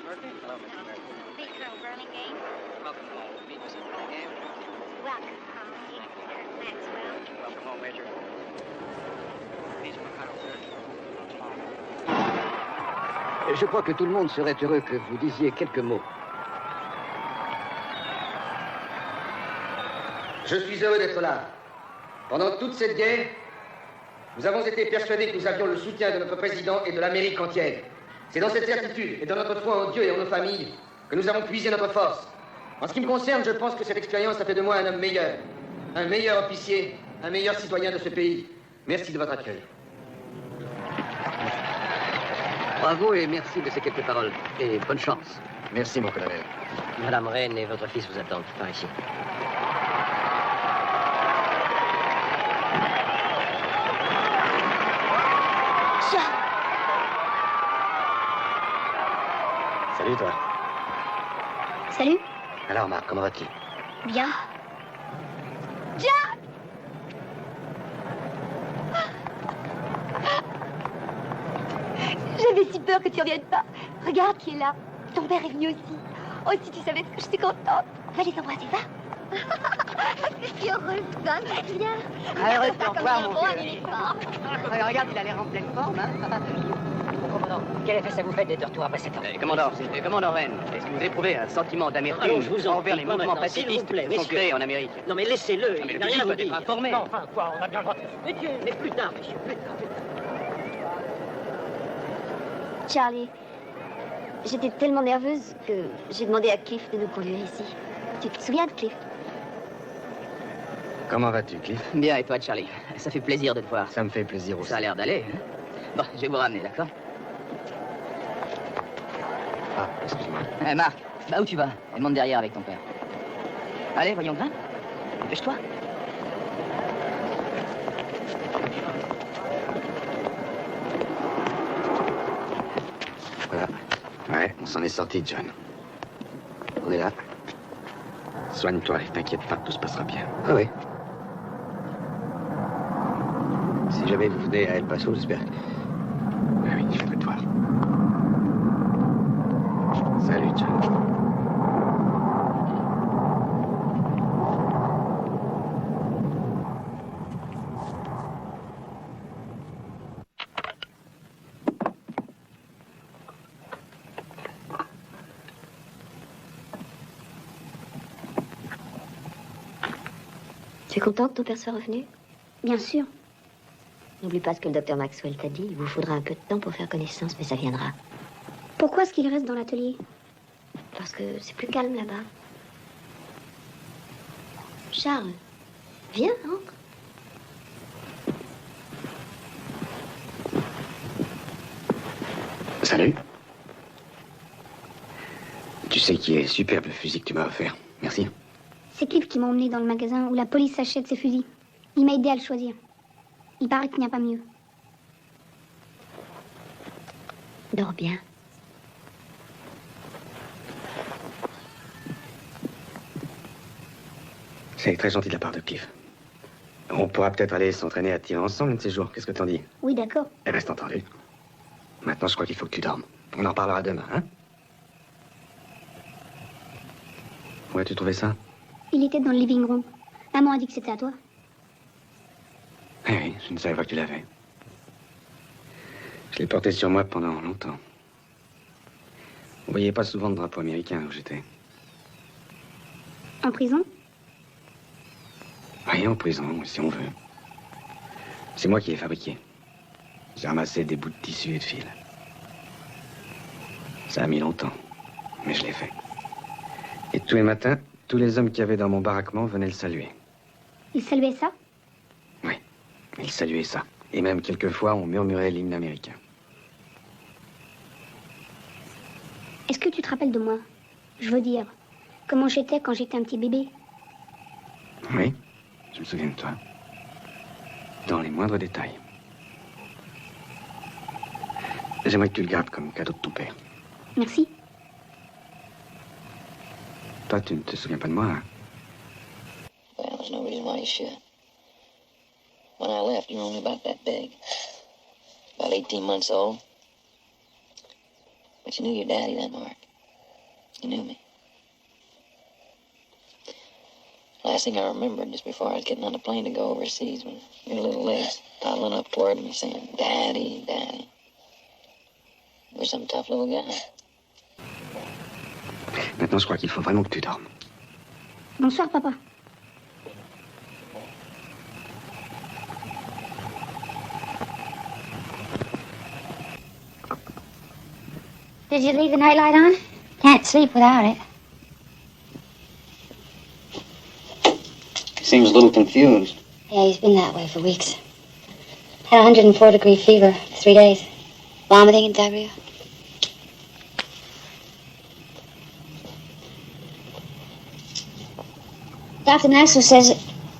Murphy. Hello, Mr. Murphy. Meet Colonel Burlingame. Welcome home. Meet Mrs. Burlingame. Welcome home, Colonel Maxwell. Welcome home, Major. These are Colonel Burlingame. Je crois que tout le monde serait heureux que vous disiez quelques mots. Je suis heureux d'être là. Pendant toute cette guerre, nous avons été persuadés que nous avions le soutien de notre président et de l'Amérique entière. C'est dans cette certitude et dans notre foi en Dieu et en nos familles que nous avons puisé notre force. En ce qui me concerne, je pense que cette expérience a fait de moi un homme meilleur, un meilleur officier, un meilleur citoyen de ce pays. Merci de votre accueil. Bravo et merci de ces quelques paroles. Et bonne chance. Merci, mon colonel. Madame Reine et votre fils vous attendent par ici. Salut, toi. Salut. Alors, Marc, comment vas-tu? Bien. Jack! J'avais si peur que tu reviennes pas. Regarde qui est là. Ton père est venu aussi. Oh, si tu savais ce que je suis contente. Va les embrasser, va. Je suis heureuse, va, viens. Allez, reste en toi, mon vieux. Regarde, il a l'air en pleine forme, hein. Commandant, quel effet ça vous fait d'être de retour après 7 ans? Commandant Rennes, est-ce que vous éprouvez un sentiment d'amertume envers les mouvements pacifistes qui sont créés en Amérique? Non mais laissez-le, il n'a rien à vous dire. Informé. Non, enfin quoi, on a bien le droit. Mais plus tard, monsieur, plus tard. Charlie, j'étais tellement nerveuse que j'ai demandé à Cliff de nous conduire ici. Tu te souviens de Cliff? Comment vas-tu, Cliff? Bien, et toi, Charlie? Ça fait plaisir de te voir. Ça me fait plaisir aussi. Ça a l'air d'aller, hein? Bon, je vais vous ramener, d'accord? Ah, excuse-moi. Marc, où tu vas? Elle monte derrière avec ton père. Allez, voyons, grimpe. Dépêche-toi. Voilà. Ouais, on s'en est sorti, John. On est là. Soigne-toi et t'inquiète pas, tout se passera bien. Ah oui. Si jamais vous venez à El Paso, j'espère que... Ah oui, je vais te voir. Salut, John. Tu es content que ton père soit revenu? Bien sûr. N'oublie pas ce que le docteur Maxwell t'a dit. Il vous faudra un peu de temps pour faire connaissance, mais ça viendra. Pourquoi est-ce qu'il reste dans l'atelier? Parce que c'est plus calme là-bas. Charles, viens, entre. Salut. Tu sais qui est superbe le fusil que tu m'as offert. Merci. C'est Cliff qui m'a emmené dans le magasin où la police achète ses fusils. Il m'a aidé à le choisir. Il paraît qu'il n'y a pas mieux. Dors bien. C'est très gentil de la part de Cliff. On pourra peut-être aller s'entraîner à tirer ensemble un de ces jours. Qu'est-ce que t'en dis? Oui, d'accord. Et reste entendu. Maintenant, je crois qu'il faut que tu dormes. On en parlera demain, hein? Où as-tu trouvé ça? Il était dans le living room. Maman a dit que c'était à toi. Eh oui, je ne savais pas que tu l'avais. Je l'ai porté sur moi pendant longtemps. On voyait pas souvent de drapeau américain où j'étais. En prison? Oui, en prison, si on veut. C'est moi qui l'ai fabriqué. J'ai ramassé des bouts de tissu et de fil. Ça a mis longtemps, mais je l'ai fait. Et tous les matins, tous les hommes qu'il y avait dans mon baraquement venaient le saluer. Il saluait ça? Oui, ils saluaient ça. Et même quelquefois, on murmurait l'hymne américain. Est-ce que tu te rappelles de moi? Je veux dire, comment j'étais quand j'étais un petit bébé? Oui, je me souviens de toi. Dans les moindres détails. J'aimerais que tu le gardes comme cadeau de ton père. Merci. Toi, tu ne te souviens pas de moi, hein? Well, there's no reason why you should. When I left, you were only about that big. About 18 months old. But you knew your daddy then, Mark. You knew me. Last thing I remembered just before I was getting on the plane to go overseas was your little legs toddling up toward me saying, Daddy, Daddy. You're some tough little guy. Maintenant, je crois qu'il faut vraiment que tu dormes. Bonsoir, papa. Did you leave the nightlight on? Can't sleep without it. He seems a little confused. Yeah, he's been that way for weeks. Had 104-degree fever for 3 days. Vomiting and diarrhea. Dr. Maxwell says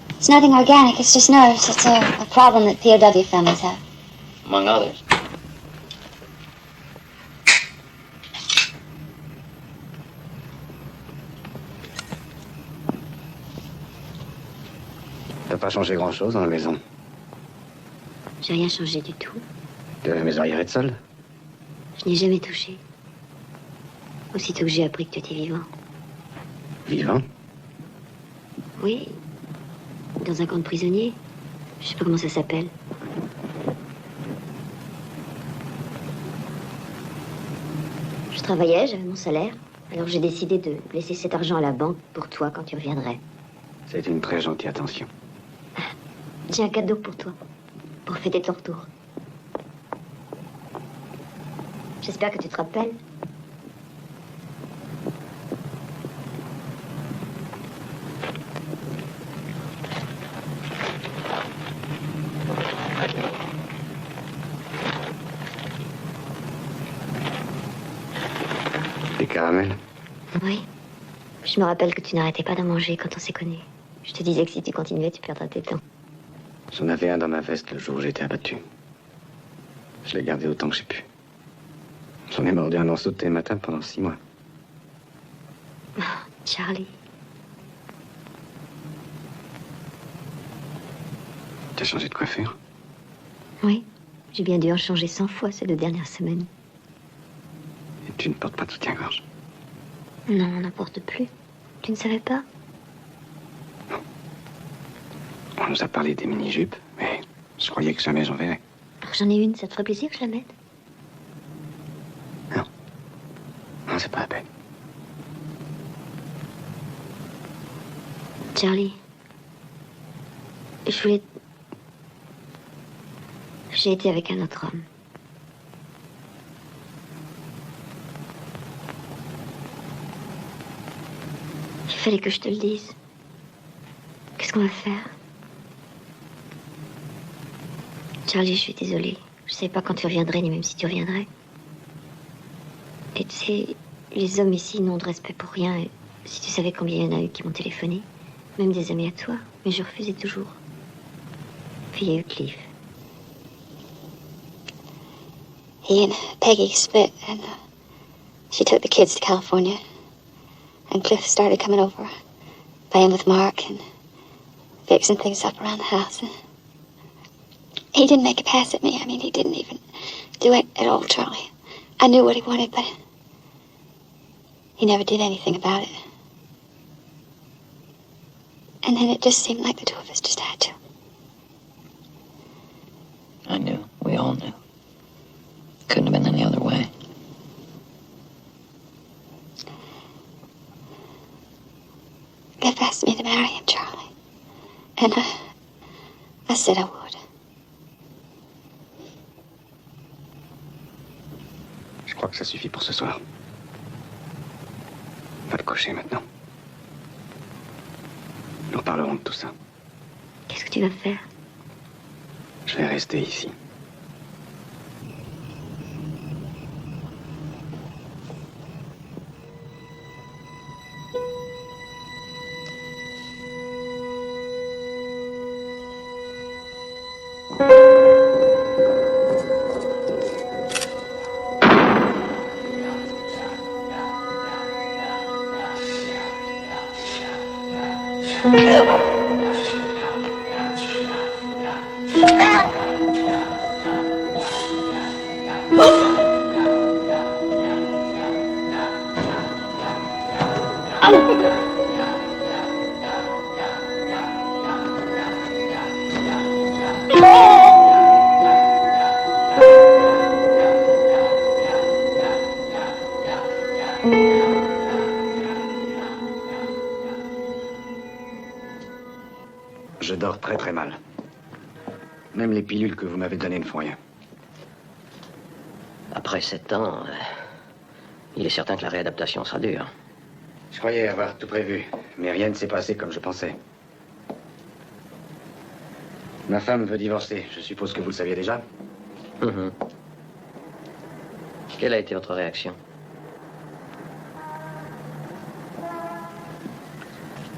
it's nothing organic, it's just nerves. It's a problem that POW families have. Among others. T'as pas changé grand-chose dans la maison. J'ai rien changé du tout. De mes arriérés seul. Je n'ai jamais touché. Aussitôt que j'ai appris que tu étais vivant. Vivant? Oui. Dans un camp de prisonniers. Je sais pas comment ça s'appelle. Je travaillais, j'avais mon salaire. Alors j'ai décidé de laisser cet argent à la banque pour toi quand tu reviendrais. C'est une très gentille attention. J'ai un cadeau pour toi. Pour fêter ton retour. J'espère que tu te rappelles. Des caramels? Oui. Je me rappelle que tu n'arrêtais pas d'en manger quand on s'est connus. Je te disais que si tu continuais, tu perdrais tes temps. J'en avais un dans ma veste le jour où j'étais abattu. Je l'ai gardé autant que j'ai pu. J'en ai mordu un morceau tous les matins pendant 6 mois. Oh, Charlie. Tu as changé de coiffure? Oui. J'ai bien dû en changer 100 fois ces 2 dernières semaines. Et tu ne portes pas de soutien-gorge? Non, on n'en porte plus. Tu ne savais pas? On nous a parlé des mini-jupes, mais je croyais que jamais j'en verrais. Alors j'en ai une, ça te ferait plaisir que je la mette? Non. Non, c'est pas la peine. Charlie. Je voulais... J'ai été avec un autre homme. Il fallait que je te le dise. Qu'est-ce qu'on va faire? Charlie, je suis désolée. Je savais pas quand tu reviendrais, ni même si tu reviendrais. Et tu sais, les hommes ici n'ont de respect pour rien. Et si tu savais combien il y en a eu qui m'ont téléphoné, même des amis à toi, mais je refusais toujours. Puis il y a eu Cliff. He and Peggy split, and she took the kids to California. And Cliff started coming over, playing with Mark and fixing things up around the house. And he didn't make a pass at me. I mean, he didn't even do it at all, Charlie. I knew what he wanted, but he never did anything about it. And then it just seemed like the two of us just had to. I knew. We all knew. Couldn't have been any other way. Cliff asked me to marry him, Charlie. And I said I would. Je crois que ça suffit pour ce soir. Va te coucher maintenant. Nous parlerons de tout ça. Qu'est-ce que tu vas faire? Je vais rester ici. Je dors très très mal. Même les pilules que vous m'avez données ne font rien. Après 7 ans, il est certain que la réadaptation sera dure. Je croyais avoir tout prévu, mais rien ne s'est passé comme je pensais. Ma femme veut divorcer. Je suppose que vous le saviez déjà. Quelle a été votre réaction?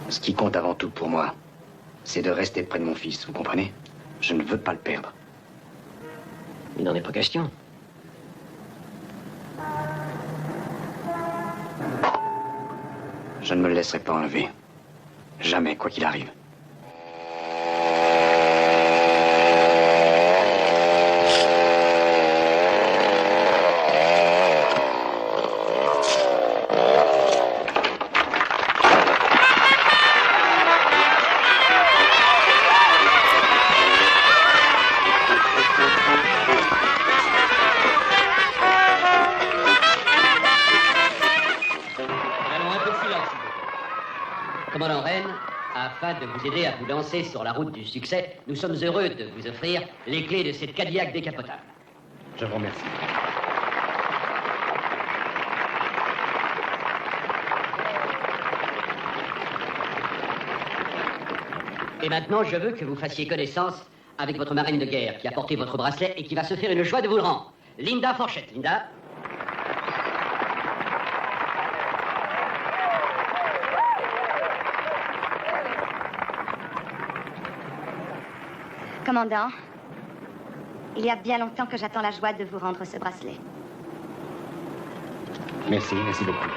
Ce qui compte avant tout pour moi, c'est de rester près de mon fils, vous comprenez? Je ne veux pas le perdre. Il n'en est pas question. Je ne me le laisserai pas enlever. Jamais, quoi qu'il arrive. Commandant Rennes, afin de vous aider à vous lancer sur la route du succès, nous sommes heureux de vous offrir les clés de cette Cadillac décapotable. Je vous remercie. Et maintenant, je veux que vous fassiez connaissance avec votre marraine de guerre qui a porté votre bracelet et qui va se faire une joie de vous le rendre. Linda Fourchette. Linda. Commandant, il y a bien longtemps que j'attends la joie de vous rendre ce bracelet. Merci beaucoup.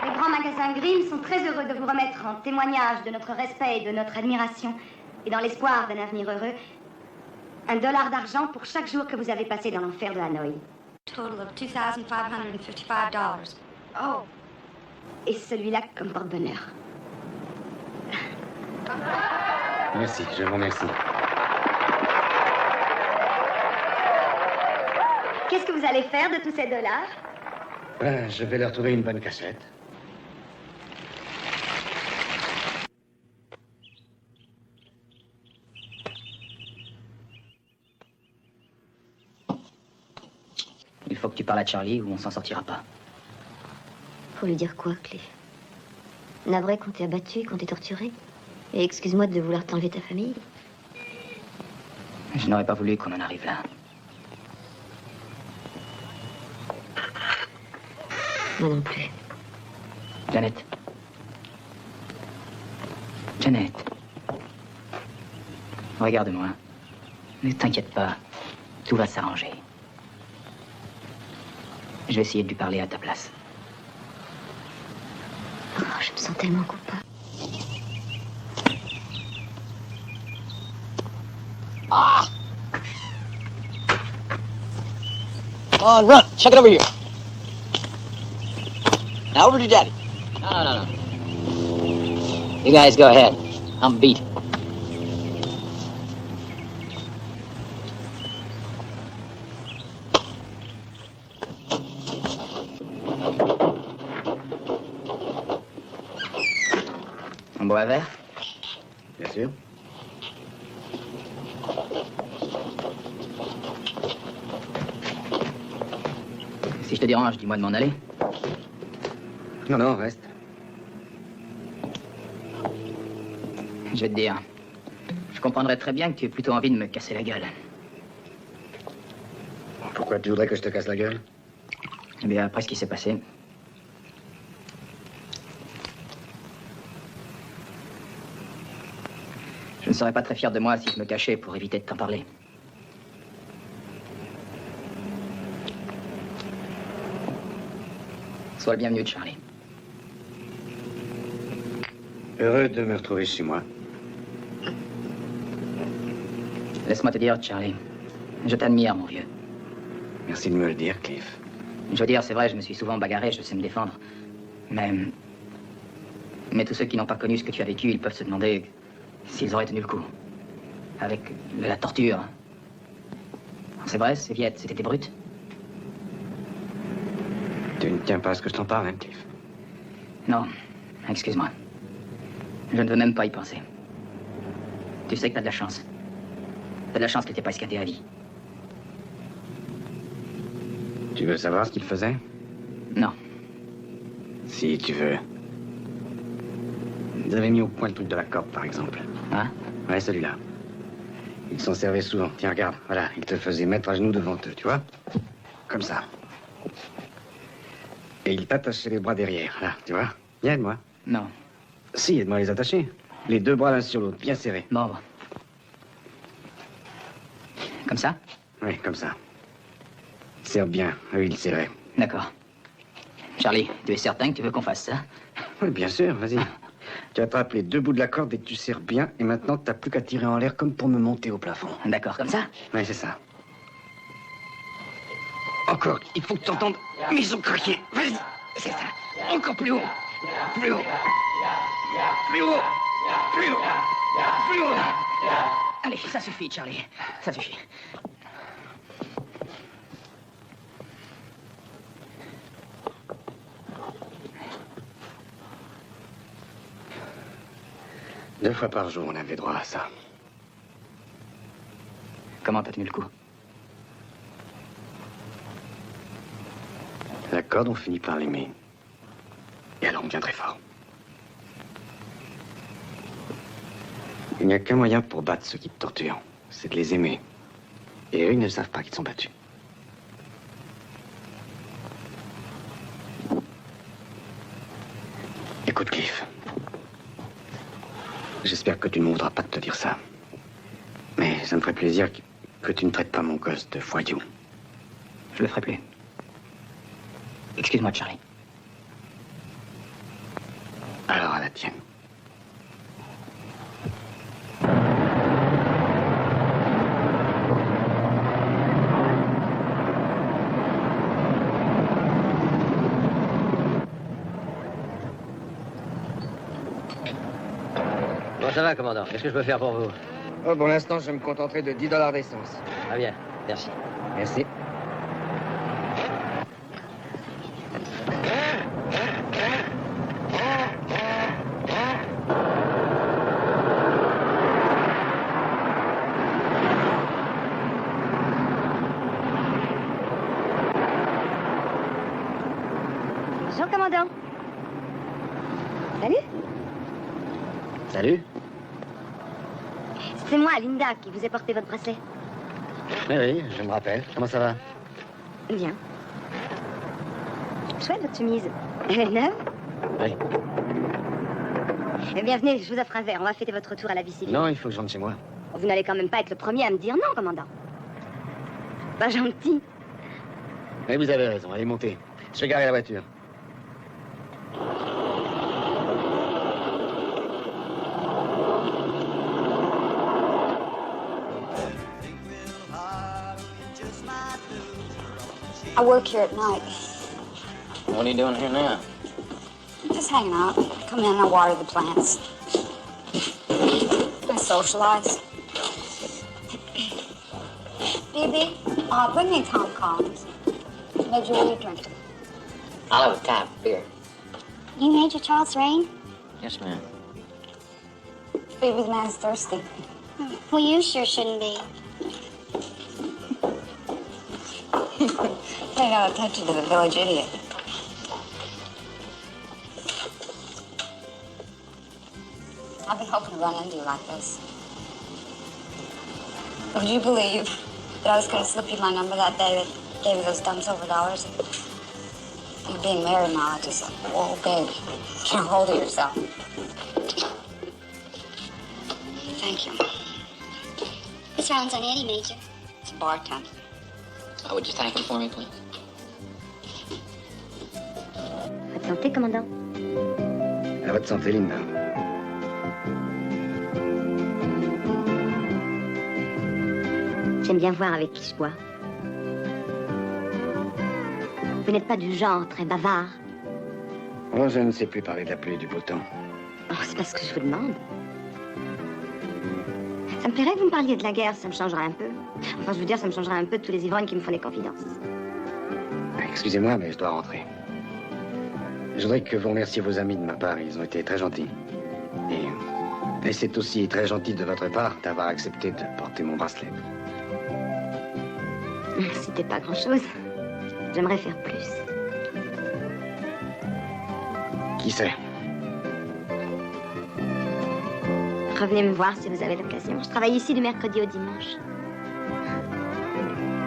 Les grands magasins Grimm sont très heureux de vous remettre en témoignage de notre respect et de notre admiration, et dans l'espoir d'un avenir heureux, $1 d'argent pour chaque jour que vous avez passé dans l'enfer de Hanoï. Total of $2,555. Oh! Et celui-là comme porte-bonheur. Merci, je vous remercie. Qu'est-ce que vous allez faire de tous ces dollars? Je vais leur trouver une bonne cassette. Il faut que tu parles à Charlie ou on s'en sortira pas. Pour lui dire quoi, Cliff? Navré qu'on t'ait abattu, qu'on t'ait torturé? Et excuse-moi de vouloir t'enlever ta famille. Je n'aurais pas voulu qu'on en arrive là. Moi non plus. Janet. Janet. Regarde-moi. Ne t'inquiète pas. Tout va s'arranger. Je vais essayer de lui parler à ta place. Oh, je me sens tellement coupable. Ah! Come on, run. Chuck it over here. Now over to Daddy. No. You guys go ahead. I'm beat. On boit un verre? Bien sûr. Si je te dérange, dis-moi de m'en aller. Non, reste. Je vais te dire, je comprendrais très bien que tu aies plutôt envie de me casser la gueule. Pourquoi tu voudrais que je te casse la gueule? Eh bien, après ce qui s'est passé, je ne serais pas très fier de moi si je me cachais pour éviter de t'en parler. Sois le bienvenu, Charlie. Heureux de me retrouver chez moi. Laisse-moi te dire, Charlie, je t'admire, mon vieux. Merci de me le dire, Cliff. Je veux dire, c'est vrai, je me suis souvent bagarré, je sais me défendre. Mais tous ceux qui n'ont pas connu ce que tu as vécu, ils peuvent se demander s'ils auraient tenu le coup. Avec de la torture. C'est vrai, ces viettes, c'était des brutes. Tu ne tiens pas à ce que je t'en parle, hein, Cliff? Non, excuse-moi. Je ne veux même pas y penser. Tu sais que t'as de la chance. T'as de la chance qu'il t'ait pas esquinté à vie. Tu veux savoir ce qu'il faisait? Non. Si tu veux. Ils avaient mis au point le truc de la corde, par exemple. Hein? Ouais, celui-là. Ils s'en servaient souvent. Tiens, regarde, voilà, ils te faisaient mettre à genoux devant eux, tu vois? Comme ça. Et ils t'attachaient les bras derrière, là, tu vois? Viens, aide-moi. Non. Si, aide-moi à les attacher. Les deux bras l'un sur l'autre, bien serrés. Bon. Comme ça? Oui, comme ça. Serre bien. Eux, ils serraient. D'accord. Charlie, tu es certain que tu veux qu'on fasse ça? Oui, bien sûr, vas-y. Tu attrapes les deux bouts de la corde et tu serres bien. Et maintenant, t'as plus qu'à tirer en l'air comme pour me monter au plafond. D'accord, comme ça? Oui, c'est ça. Encore, il faut que tu entendes mes os craquer. Vas-y, c'est ça. Encore plus haut. Plus haut. Plus haut. Plus haut. Plus haut. Allez, ça suffit, Charlie. Ça suffit. Deux fois par jour, on avait droit à ça. Comment t'as tenu le coup? La corde, on finit par l'aimer. Et alors, on devient très fort. Il n'y a qu'un moyen pour battre ceux qui te torturent. C'est de les aimer. Et eux, ils ne savent pas qu'ils sont battus. Écoute, Cliff. J'espère que tu ne me voudras pas de te dire ça. Mais ça me ferait plaisir que tu ne traites pas mon gosse de voyou. Je le ferai plus. Excuse-moi, Charlie. Alors, à la tienne. Bon, ça va, commandant. Qu'est-ce que je peux faire pour vous? Oh, pour l'instant, je me contenterai de $10 d'essence. Ah bien, merci. Merci. Bonjour, commandant. Salut. Salut. C'est moi, Linda, qui vous ai porté votre bracelet. Oui, je me rappelle. Comment ça va? Bien. Chouette, votre chemise. Elle est neuve? Oui. Eh bien, venez, je vous offre un verre. On va fêter votre retour à la vie civile. Non, il faut que je rentre chez moi. Vous n'allez quand même pas être le premier à me dire non, commandant. Pas gentil. Mais vous avez raison, allez monter. Je vais garer la voiture. I work here at night. What are you doing here now? Just hanging out. Come in and I water the plants. I socialize. BB, bring me Tom Collins. Major, what are you drinking? I'll have a tap of beer. You Major Charles Rain? Yes, ma'am. BB, the man's thirsty. Well, you sure shouldn't be. They got a touch of the village idiot. I've been hoping to run into you like this. Would you believe that I was going to slip you my number that day that gave you those dumb silver dollars? You being married now, I just, whoa, baby, get a hold of yourself. Thank you. This round's on Eddie, Major. It's a bartender. Oh, would you thank me for me, please? Votre santé, commandant. À votre santé, Linda. J'aime bien voir avec qui je bois. Vous n'êtes pas du genre très bavard. Oh, je ne sais plus parler de la pluie et du beau temps. Oh, c'est pas ce que je vous demande. Ça me plairait que vous me parliez de la guerre, ça me changerait un peu. Enfin, je veux dire, ça me changerait un peu de tous les ivrognes qui me font des confidences. Excusez-moi, mais je dois rentrer. Je voudrais que vous remerciez vos amis de ma part, ils ont été très gentils. Et c'est aussi très gentil de votre part d'avoir accepté de porter mon bracelet. C'était pas grand-chose. J'aimerais faire plus. Qui sait? Revenez me voir si vous avez l'occasion. Je travaille ici du mercredi au dimanche.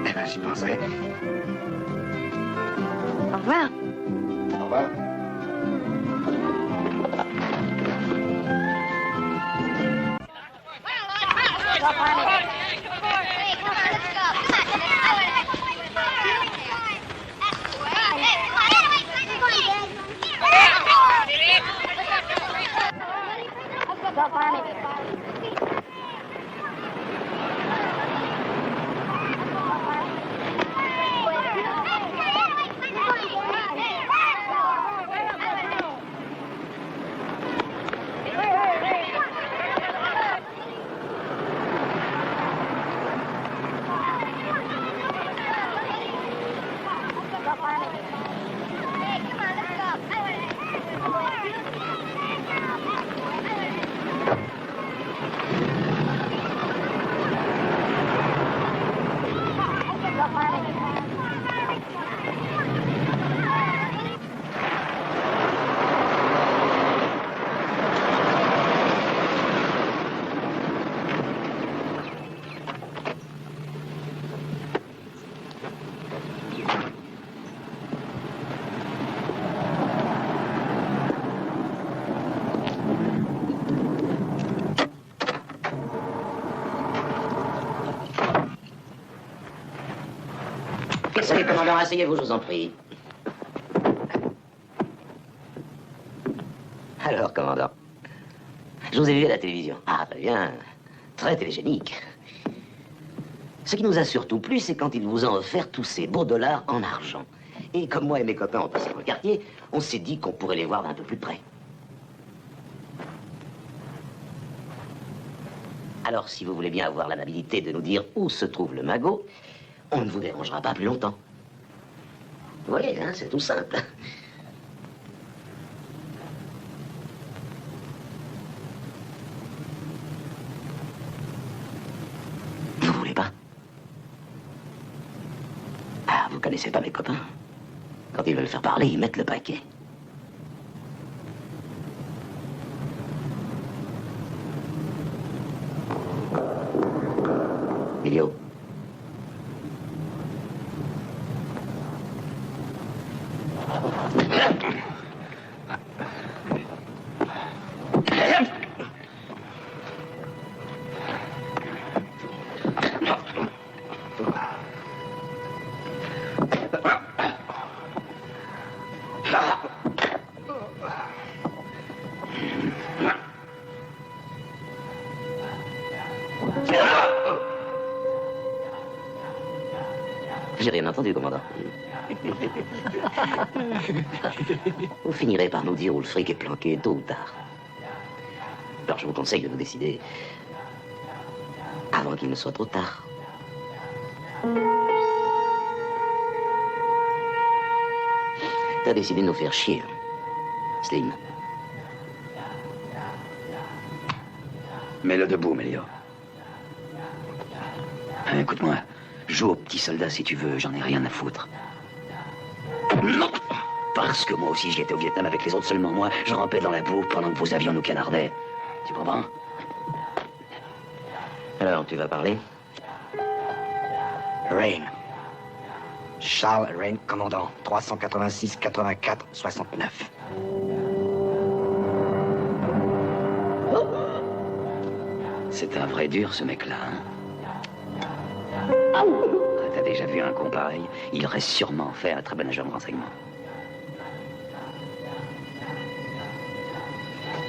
Eh ben, j'y penserai. Au revoir. Au revoir. Salut, commandant, asseyez-vous, je vous en prie. Alors, commandant, je vous ai vu à la télévision. Ah, très bien. Très télégénique. Ce qui nous a surtout plu, c'est quand ils vous ont offert tous ces beaux dollars en argent. Et comme moi et mes copains ont passé dans le quartier, on s'est dit qu'on pourrait les voir d'un peu plus près. Alors, si vous voulez bien avoir l'amabilité de nous dire où se trouve le magot, on ne vous dérangera pas plus longtemps. Vous voyez, hein, c'est tout simple. Vous voulez pas? Ah, vous connaissez pas mes copains. Quand ils veulent faire parler, ils mettent le paquet. Emilio. J'ai rien entendu, commandant. Vous finirez par nous dire où le fric est planqué, tôt ou tard. Alors je vous conseille de vous décider avant qu'il ne soit trop tard. T'as décidé de nous faire chier, Slim. Mets-le debout, Mélio. Écoute-moi, joue au petit soldat si tu veux, j'en ai rien à foutre. Non! Parce que moi aussi j'y étais au Vietnam avec les autres, seulement moi, je rampais dans la boue pendant que vos avions nous canardaient. Tu comprends? Alors, tu vas parler? Rain. Charles Rain, commandant. 386 84 69. C'est un vrai dur, ce mec-là, hein? T'as déjà vu un con pareil? Il reste sûrement fait un très bon agent de renseignement.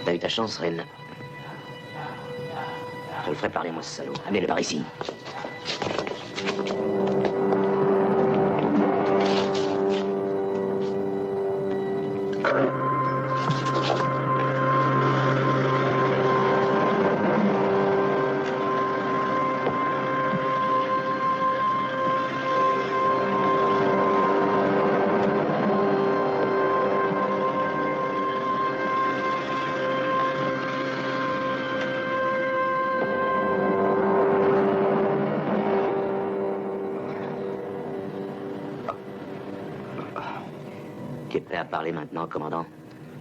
T'as eu ta chance, Ren. Je le ferai parler, moi, ce salaud. Amenez-le par ici. prêt à parler maintenant, commandant?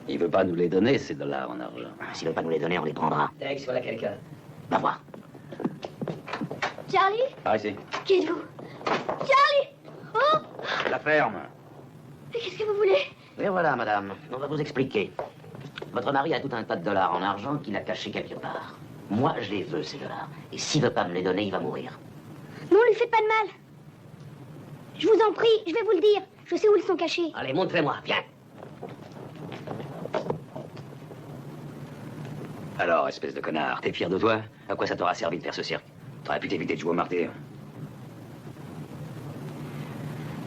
Il veut pas nous les donner, ces dollars en argent. S'il veut pas nous les donner, on les prendra. Tex, voilà quelqu'un. Va voir. Charlie? Ah, ici. Qui êtes-vous? Charlie! Oh! La ferme. Mais qu'est-ce que vous voulez? Et voilà, madame, on va vous expliquer. Votre mari a tout un tas de dollars en argent qu'il a cachés quelque part. Moi, je les veux, ces dollars. Et s'il veut pas me les donner, il va mourir. Non, lui faites pas de mal. Je vous en prie, je vais vous le dire. Je sais où ils sont cachés. Allez, montrez-moi, viens. Alors, espèce de connard, t'es fier de toi? À quoi ça t'aura servi de faire ce cirque? T'aurais pu t'éviter de jouer au martyr.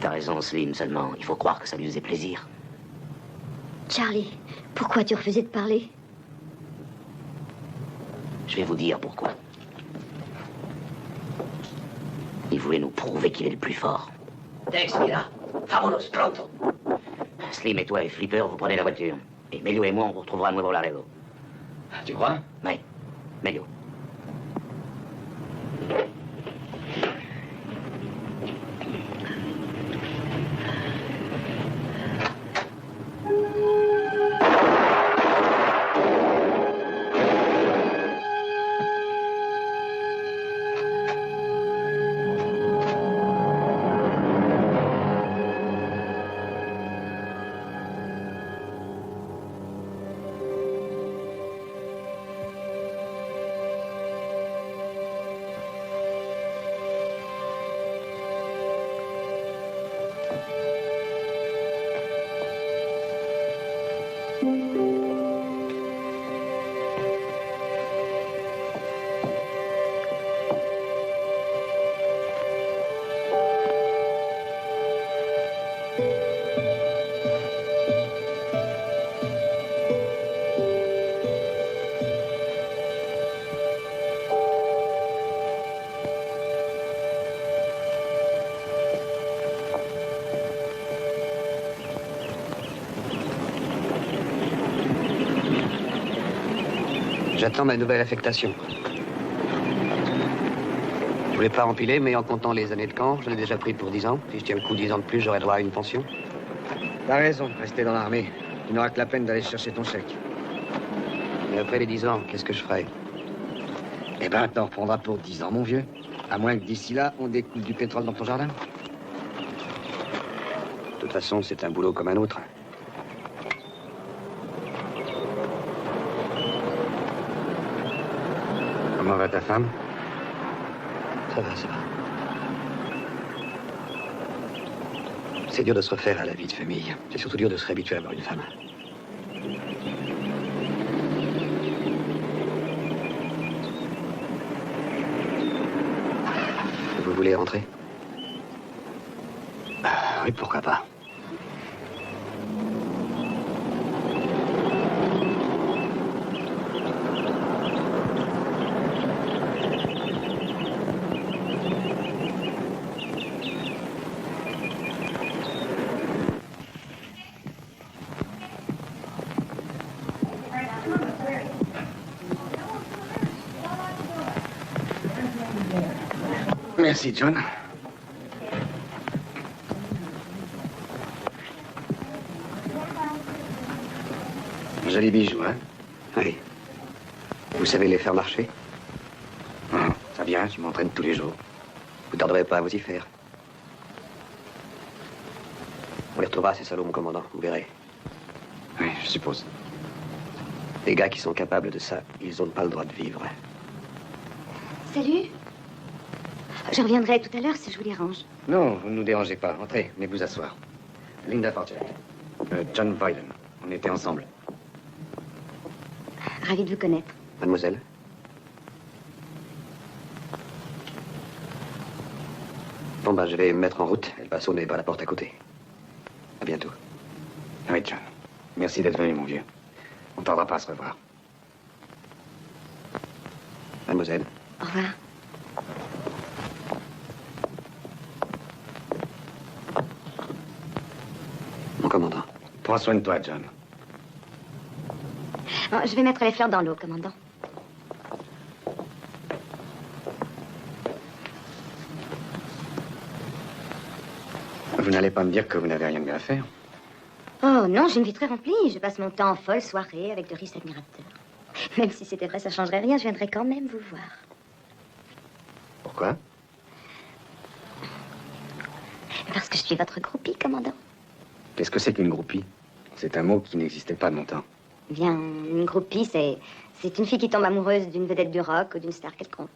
T'as raison, Slim, seulement, il faut croire que ça lui faisait plaisir. Charlie, pourquoi tu refusais de parler? Je vais vous dire pourquoi. Il voulait nous prouver qu'il est le plus fort. Tex, mira. Vámonos, pronto. Slim et toi et Flipper, vous prenez la voiture. Et Melio et moi, on vous retrouvera à Nuevo Laredo. Tu crois? Oui, Melio. J'attends ma nouvelle affectation. Je voulais pas empiler, mais en comptant les années de camp, j'en ai déjà pris pour 10 ans. Si je tiens le coup 10 ans de plus, j'aurai droit à une pension. T'as raison, rester dans l'armée. Tu n'auras que la peine d'aller chercher ton chèque. Et après les 10 ans, qu'est-ce que je ferai? Eh ben, t'en reprendras pour 10 ans, mon vieux. À moins que d'ici là, on découle du pétrole dans ton jardin. De toute façon, c'est un boulot comme un autre. Comment va ta femme? Ça va, ça va. C'est dur de se refaire à la vie de famille. C'est surtout dur de se réhabituer à avoir une femme. Vous voulez rentrer? Oui, pourquoi pas. Merci, John. Joli bijou, hein? Oui. Vous savez les faire marcher? Ça vient, je m'entraîne tous les jours. Vous tarderez pas à vous y faire. On les retrouvera, ces salauds, mon commandant, vous verrez. Oui, je suppose. Les gars qui sont capables de ça, ils n'ont pas le droit de vivre. Salut. Je reviendrai tout à l'heure si je vous dérange. Non, vous ne nous dérangez pas. Entrez, venez vous asseoir. Linda Fargett. John Boylan. On était ensemble. Ravi de vous connaître. Mademoiselle? Bon, ben, je vais me mettre en route. Elle va sonner par la porte à côté. À bientôt. Oui, John. Merci d'être venu, mon vieux. On ne tardera pas à se revoir. Mademoiselle? Au revoir. Mon commandant. Prends soin de toi, John. Oh, je vais mettre les fleurs dans l'eau, commandant. Vous n'allez pas me dire que vous n'avez rien de mieux à faire? Oh, Oh non, j'ai une vie très remplie. Je passe mon temps en folle soirée avec de riches admirateurs. Même si c'était vrai, ça changerait rien. Je viendrais quand même vous voir. Pourquoi? Parce que je suis votre groupie, commandant. Qu'est-ce que c'est qu'une groupie? C'est un mot qui n'existait pas de mon temps. Bien, une groupie, c'est une fille qui tombe amoureuse d'une vedette du rock ou d'une star quelconque.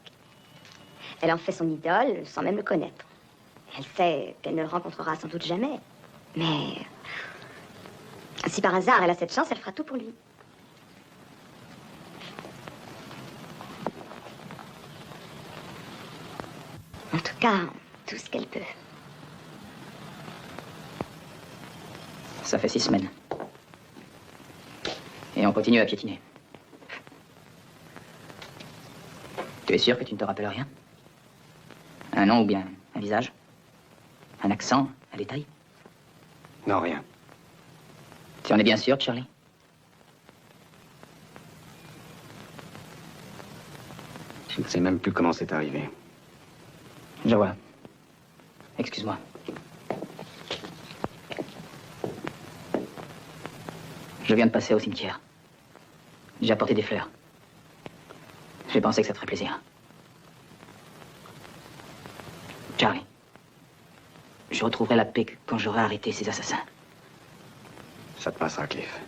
Elle en fait son idole sans même le connaître. Elle sait qu'elle ne le rencontrera sans doute jamais. Mais si par hasard elle a cette chance, elle fera tout pour lui. En tout cas, tout ce qu'elle peut. Ça fait 6 semaines. Et on continue à piétiner. Tu es sûr que tu ne te rappelles rien? Un nom ou bien un visage? Un accent? Un détail? Non, rien. Tu en es bien sûr, Charlie? Je ne sais même plus comment c'est arrivé. Je vois. Excuse-moi. Je viens de passer au cimetière. J'ai apporté des fleurs. J'ai pensé que ça te ferait plaisir. Charlie, je retrouverai la paix quand j'aurai arrêté ces assassins. Ça te passera, Cliff.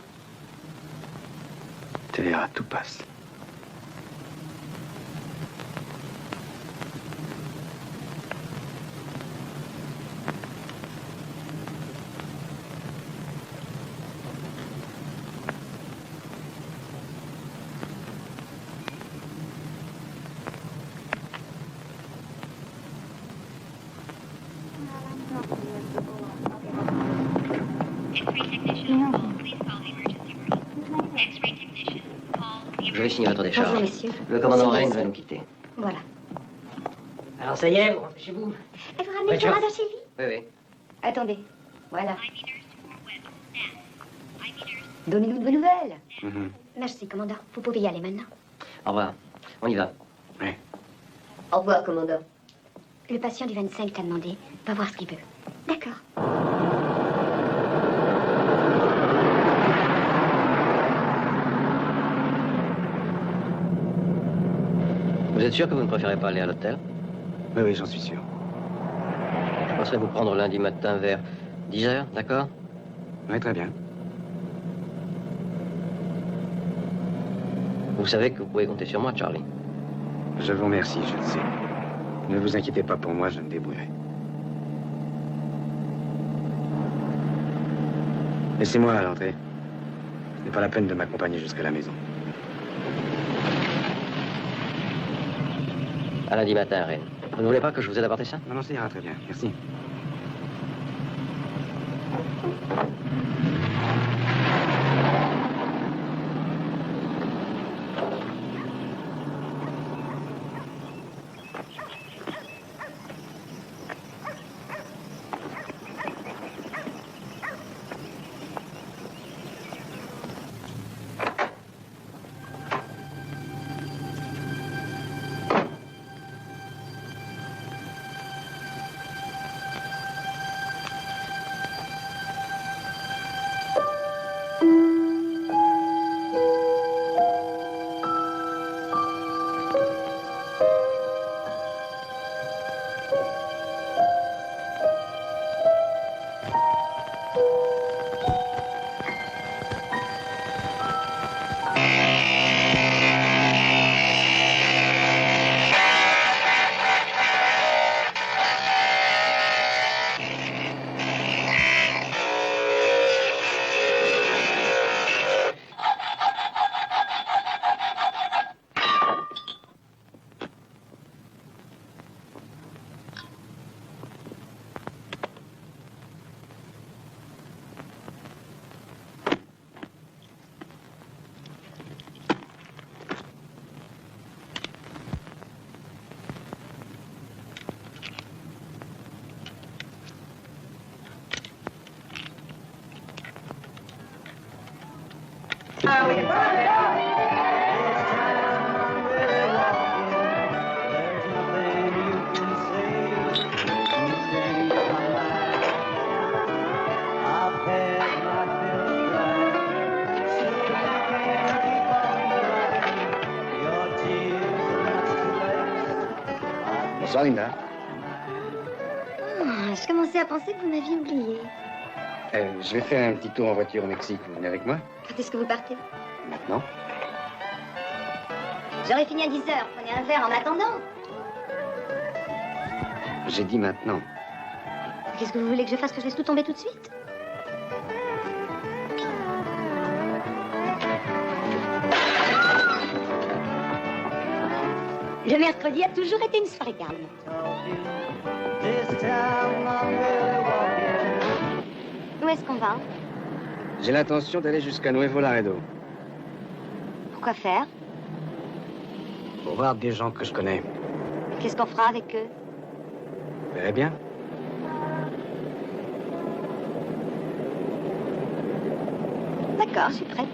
Tu verras, tout passe. Je vais signer votre décharge. Bonjour, messieurs. Le commandant Signez Rain ici. va nous quitter. Voilà. Alors ça y est, vous rentrez chez vous? Et vous ramenez Oui, Clara George. chez lui? Oui, oui. Attendez. Voilà. Donnez-nous de vos nouvelles. Merci, commandant. Vous pouvez y aller maintenant. Au revoir. On y va. Oui. Au revoir, commandant. Le patient du 25 t'a demandé. Va voir ce qu'il veut. D'accord. Vous êtes sûr que vous ne préférez pas aller à l'hôtel? Oui, oui, j'en suis sûr. Je penserais vous prendre lundi matin vers 10 h, d'accord? Oui, très bien. Vous savez que vous pouvez compter sur moi, Charlie. Je vous remercie, je le sais. Ne vous inquiétez pas pour moi, je me débrouillerai. Laissez-moi à l'entrée. Ce n'est pas la peine de m'accompagner jusqu'à la maison. À lundi matin, Rain. Vous ne voulez pas que je vous aide à porter ça? Non, non, ça ira très bien. Merci. Bonsoir, Linda. Je commençais à penser que vous m'aviez oublié. Je vais faire un petit tour en voiture au Mexique. Vous venez avec moi? Quand est-ce que vous partez? Maintenant? J'aurais fini à 10h. Prenez un verre en attendant. J'ai dit maintenant. Qu'est-ce que vous voulez que je fasse? Que je laisse tout tomber tout de suite? Le mercredi a toujours été une soirée calme. Où est-ce qu'on va? J'ai l'intention d'aller jusqu'à Nuevo Laredo. Pourquoi faire? Pour voir des gens que je connais. Qu'est-ce qu'on fera avec eux? Vous verrez bien. D'accord, je suis prête.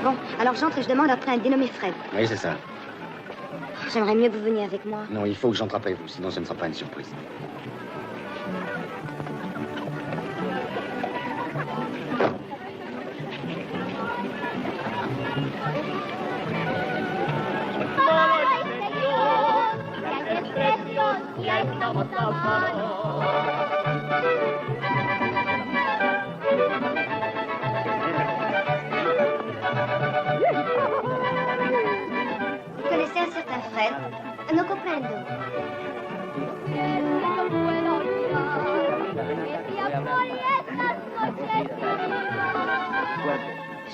Bon, alors j'entre et je demande après un dénommé Fred. Oui, c'est ça. J'aimerais mieux que vous veniez avec moi. Non, il faut que j'entre avec vous, sinon ce ne sera pas une surprise. Vous connaissez un certain Fred? No comprendo.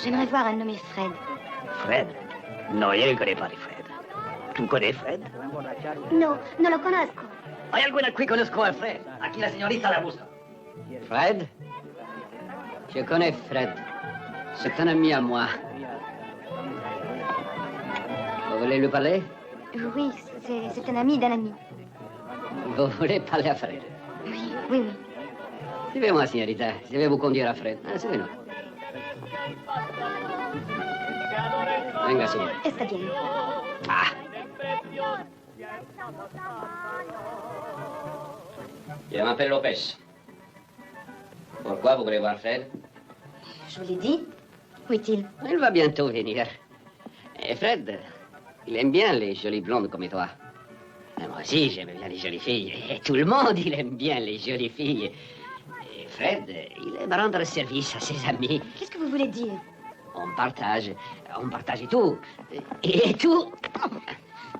J'aimerais voir un nommé Fred. Fred? No, yo no connais pas de Fred. ¿Tú connais Fred? No, no lo conozco. Hay alguien aquí conozco a Fred. Aquí la señorita la busca. Fred? Je connais Fred. C'est un ami à moi. Vous voulez lui parler? Oui, c'est un ami d'un ami. Vous voulez parler à Fred? Oui, oui, oui. Suivez-moi, señorita. Je vais vous conduire à Fred. Ah, suivez-nous. Venga, señor. Está bien. Ah. Je m'appelle Lopez. Pourquoi vous voulez voir Fred? Je vous l'ai dit. Où est-il? Il va bientôt venir. Et Fred, il aime bien les jolies blondes comme toi. Et moi aussi, j'aime bien les jolies filles. Et tout le monde, il aime bien les jolies filles. Et Fred, il aime rendre service à ses amis. Qu'est-ce que vous voulez dire? On partage tout. Et tout.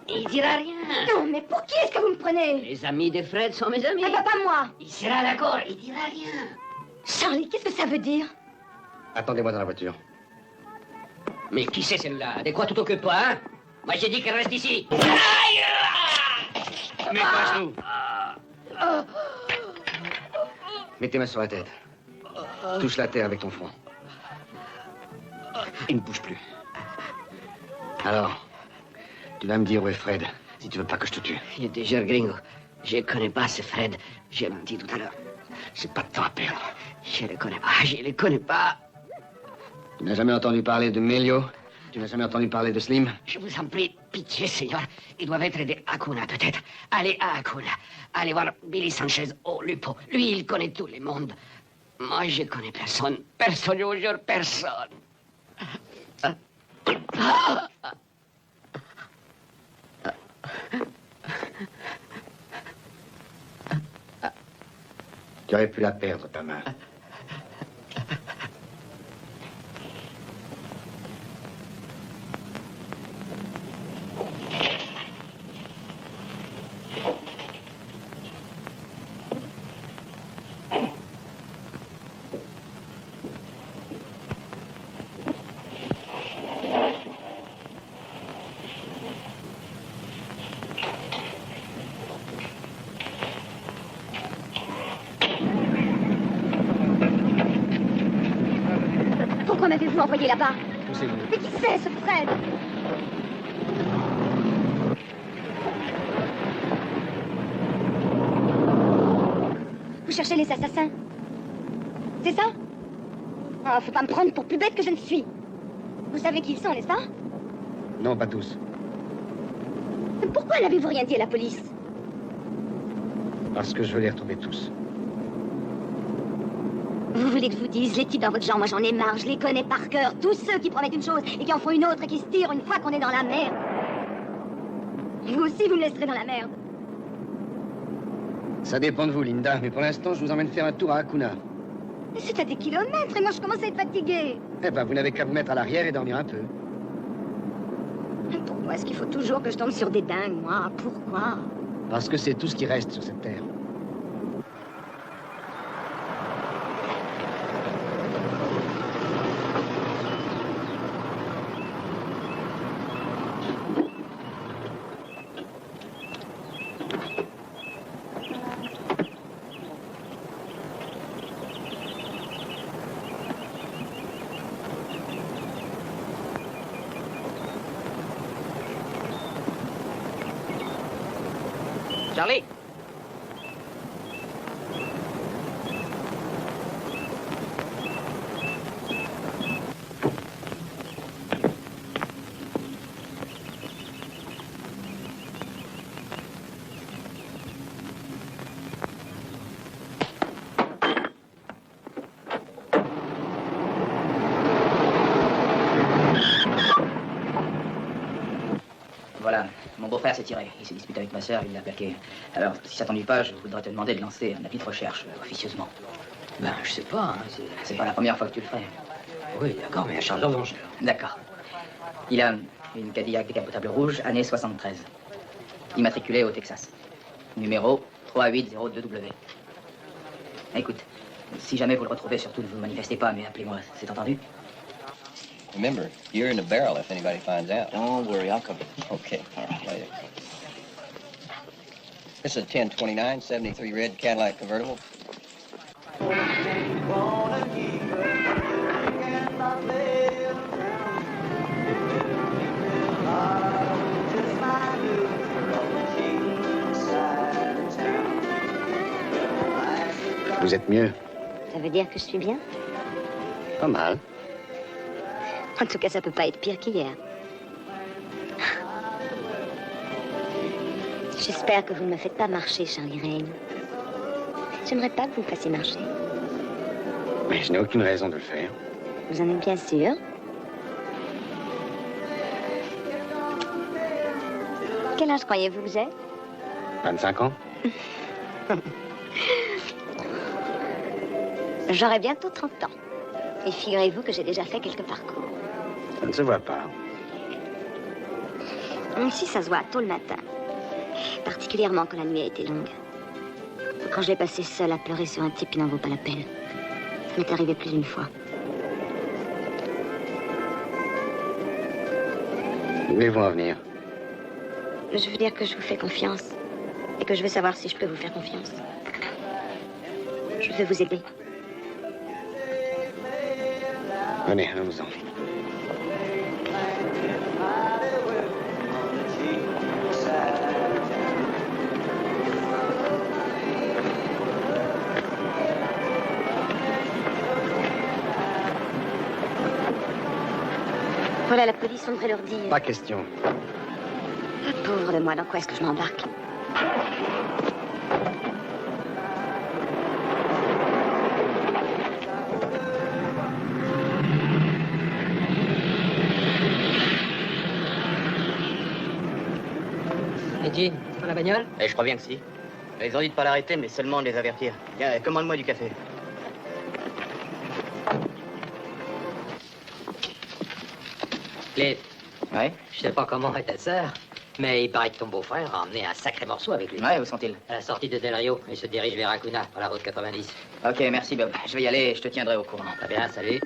Il dira rien. Non, mais pour qui est-ce que vous me prenez? Les amis de Fred sont mes amis. Ah bah, pas moi. Il sera d'accord, il dira rien. Charlie, qu'est-ce que ça veut dire? Attendez-moi dans la voiture. Mais qui c'est celle-là? De quoi tu t'occupes, toi, hein? Moi, j'ai dit qu'elle reste ici. Mets pas à genoux. Mets tes mains sur la tête. Touche la terre avec ton front. Et ne bouge plus. Alors, tu vas me dire où est Fred, si tu veux pas que je te tue. Il est déjà gringo. Je connais pas ce Fred. J'ai menti tout à l'heure. C'est pas de temps à perdre. Je le connais pas, je le connais pas. Tu n'as jamais entendu parler de Melio? Tu n'as jamais entendu parler de Slim? Je vous en prie, pitié, Seigneur. Ils doivent être des Hakuna, peut-être. Allez à Hakuna. Allez voir Billy Sanchez au Lupo. Lui, il connaît tout le monde. Moi, je connais personne. Personne, je vous jure, personne. Tu aurais pu la perdre, ta main. Pourquoi m'avez-vous envoyé là-bas? Poussez-vous. Mais qui c'est, ce Fred? Vous cherchez les assassins? C'est ça? Ah, faut pas me prendre pour plus bête que je ne suis. Vous savez qui ils sont, n'est-ce pas? Non, pas tous. Pourquoi n'avez-vous rien dit à la police? Parce que je veux les retrouver tous. Vous voulez que je vous dise, les types dans votre genre, moi j'en ai marre, je les connais par cœur. Tous ceux qui promettent une chose et qui en font une autre et qui se tirent une fois qu'on est dans la merde. Vous aussi, vous me laisserez dans la merde. Ça dépend de vous, Linda, mais pour l'instant, je vous emmène faire un tour à Hakuna. Mais c'est à des kilomètres et moi je commence à être fatiguée. Eh ben, vous n'avez qu'à vous mettre à l'arrière et dormir un peu. Pourquoi est-ce qu'il faut toujours que je tombe sur des dingues, moi? Pourquoi? Parce que c'est tout ce qui reste sur cette terre. Charlie! Voilà, mon beau-frère s'est tiré. Il s'est disputé avec ma sœur, il l'a plaqué. Alors, si ça t'ennuie pas, je voudrais te demander de lancer un avis de recherche, officieusement. Ben, je sais pas, hein, C'est pas la première fois que tu le ferais. Oui, d'accord, mais à charge de revanche. D'accord. Il a une Cadillac décapotable rouge, année 73. Immatriculée au Texas. Numéro 380W. Écoute, si jamais vous le retrouvez, surtout ne vous manifestez pas, mais appelez-moi, c'est entendu? Remember, you're in the barrel if anybody finds out. Don't worry, I'll cover it. Okay, all right, later. This is a 1029, 73 red Cadillac convertible. Vous êtes mieux? Ça veut dire que je suis bien? Pas mal. En tout cas, ça peut pas être pire qu'hier. J'espère que vous ne me faites pas marcher, Charlie Rain. J'aimerais pas que vous me fassiez marcher. Mais je n'ai aucune raison de le faire. Vous en êtes bien sûr? Quel âge croyez-vous que j'ai? 25 ans? J'aurai bientôt 30 ans. Et figurez-vous que j'ai déjà fait quelques parcours. Ça ne se voit pas. Ici, ça se voit tôt le matin. Particulièrement quand la nuit a été longue. Quand je l'ai passé seule à pleurer sur un type qui n'en vaut pas la peine. Ça m'est arrivé plus d'une fois. Où voulez-vous en venir? Je veux dire que je vous fais confiance. Et que je veux savoir si je peux vous faire confiance. Je veux vous aider. Venez, allons-en. Voilà la police, on devrait leur dire. Pas question. Ah, pauvre de moi, dans quoi est-ce que je m'embarque? Et Jean, c'est pas la bagnole? Et je crois bien que si. Ils ont dit de pas l'arrêter, mais seulement de les avertir. Tiens, commande-moi du café. Cliff. Ouais? Je sais pas comment est ta sœur, mais il paraît que ton beau-frère a emmené un sacré morceau avec lui. Ouais, où sont-ils? À la sortie de Del Rio. Il se dirige vers Acuna, par la route 90. Ok, merci Bob. Je vais y aller et je te tiendrai au courant. Très bien, salut.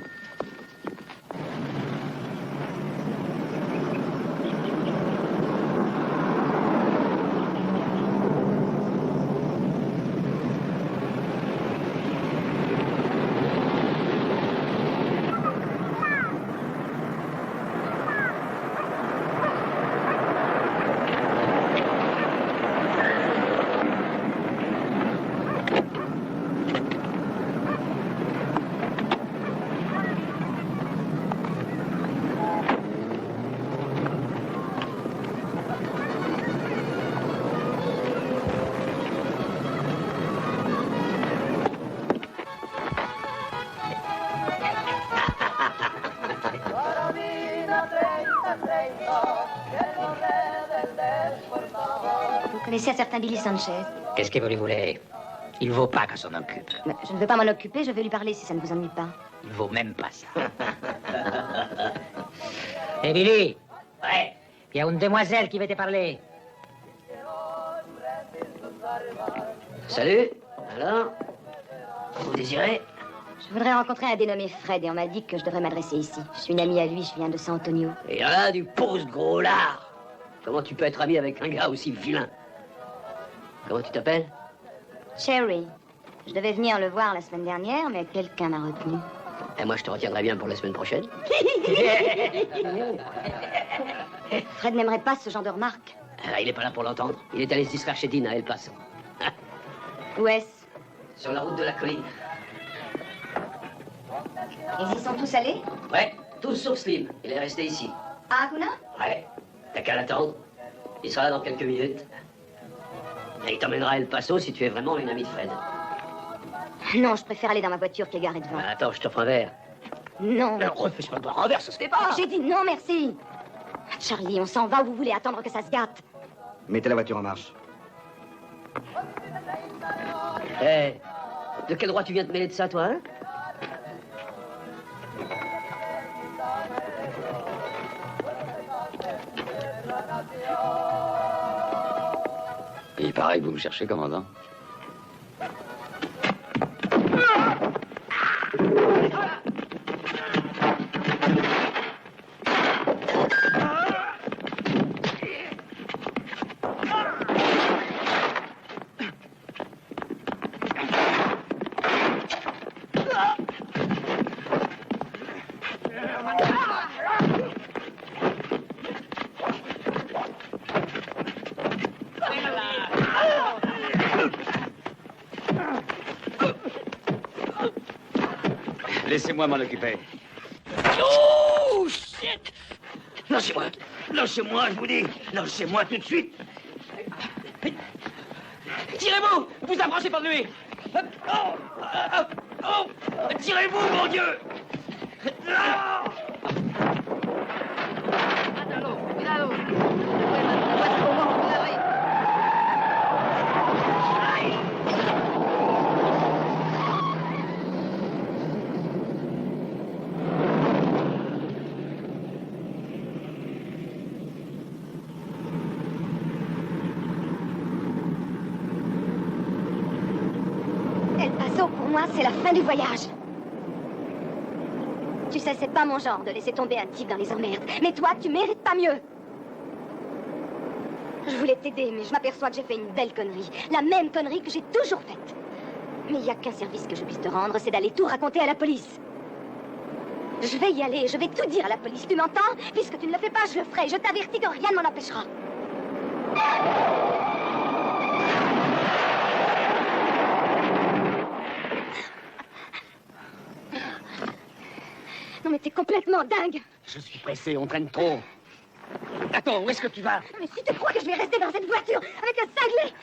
Vous connaissez un certain Billy Sanchez? Qu'est-ce que vous lui voulez? Il vaut pas qu'on s'en occupe. Mais je ne veux pas m'en occuper, je vais lui parler si ça ne vous ennuie pas. Il vaut même pas ça. Hé, Billy! Ouais? Il y a une demoiselle qui veut te parler. Salut. Alors? Vous désirez? Je voudrais rencontrer un dénommé Fred et on m'a dit que je devrais m'adresser ici. Je suis une amie à lui, je viens de San Antonio. Et là, du pose gros lard. Comment tu peux être ami avec un gars aussi vilain? Comment tu t'appelles? Cherry. Je devais venir le voir la semaine dernière, mais quelqu'un m'a retenu. Et moi, je te retiendrai bien pour la semaine prochaine. Fred n'aimerait pas ce genre de remarques. Ah, il est pas là pour l'entendre. Il est allé se distraire chez Dina, El Paso. Où est-ce? Sur la route de la colline. Ils y sont tous allés? Ouais, tous sauf Slim. Il est resté ici. À Acuna? Ouais, t'as qu'à l'attendre. Il sera là dans quelques minutes. Et il t'emmènera à El Paso si tu es vraiment une amie de Fred. Non, je préfère aller dans ma voiture qui est garée devant. Attends, je t'offre un verre. Non. Non, refuse pas de boire un verre, ça se fait pas. J'ai dit non, merci. Charlie, on s'en va ou vous voulez attendre que ça se gâte? Mettez la voiture en marche. Hé, de quel droit tu viens te mêler de ça, toi, hein? Il paraît que vous me cherchez, commandant. Laissez-moi m'en occuper. Oh, shit! Lâchez-moi! Lâchez-moi, je vous dis! Lâchez-moi tout de suite! Tirez-vous! Vous approchez pas de lui! Tirez-vous, mon Dieu! El Paso, pour moi, c'est la fin du voyage. Tu sais, c'est pas mon genre de laisser tomber un type dans les emmerdes. Mais toi, tu mérites pas mieux. Je voulais t'aider, mais je m'aperçois que j'ai fait une belle connerie. La même connerie que j'ai toujours faite. Mais il n'y a qu'un service que je puisse te rendre, c'est d'aller tout raconter à la police. Je vais y aller, je vais tout dire à la police, tu m'entends? Puisque tu ne le fais pas, je le ferai. Je t'avertis que rien ne m'en empêchera. Non mais t'es complètement dingue. Je suis pressé, on traîne trop. Attends, où est-ce que tu vas? Mais si tu crois que je vais rester dans cette voiture avec un cinglé...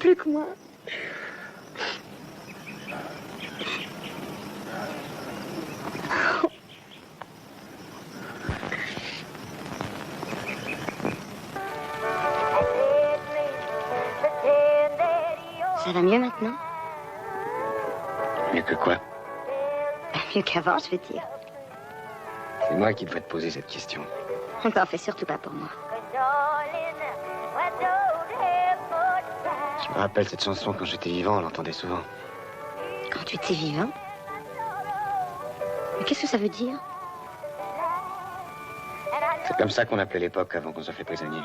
plus que moi. Ça va mieux maintenant? Mieux que quoi? Mieux qu'avant, je veux dire. C'est moi qui devrais te poser cette question. On t'en fait surtout pas pour moi. Je me rappelle cette chanson quand j'étais vivant, on l'entendait souvent. Quand tu étais vivant? Mais qu'est-ce que ça veut dire? C'est comme ça qu'on appelait l'époque avant qu'on soit fait prisonnier.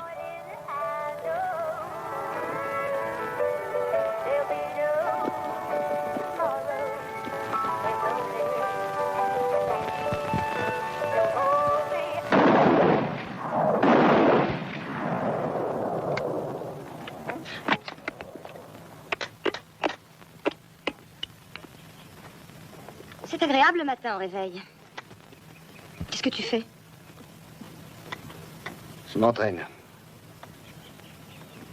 C'est agréable le matin au réveil. Qu'est-ce que tu fais? Je m'entraîne.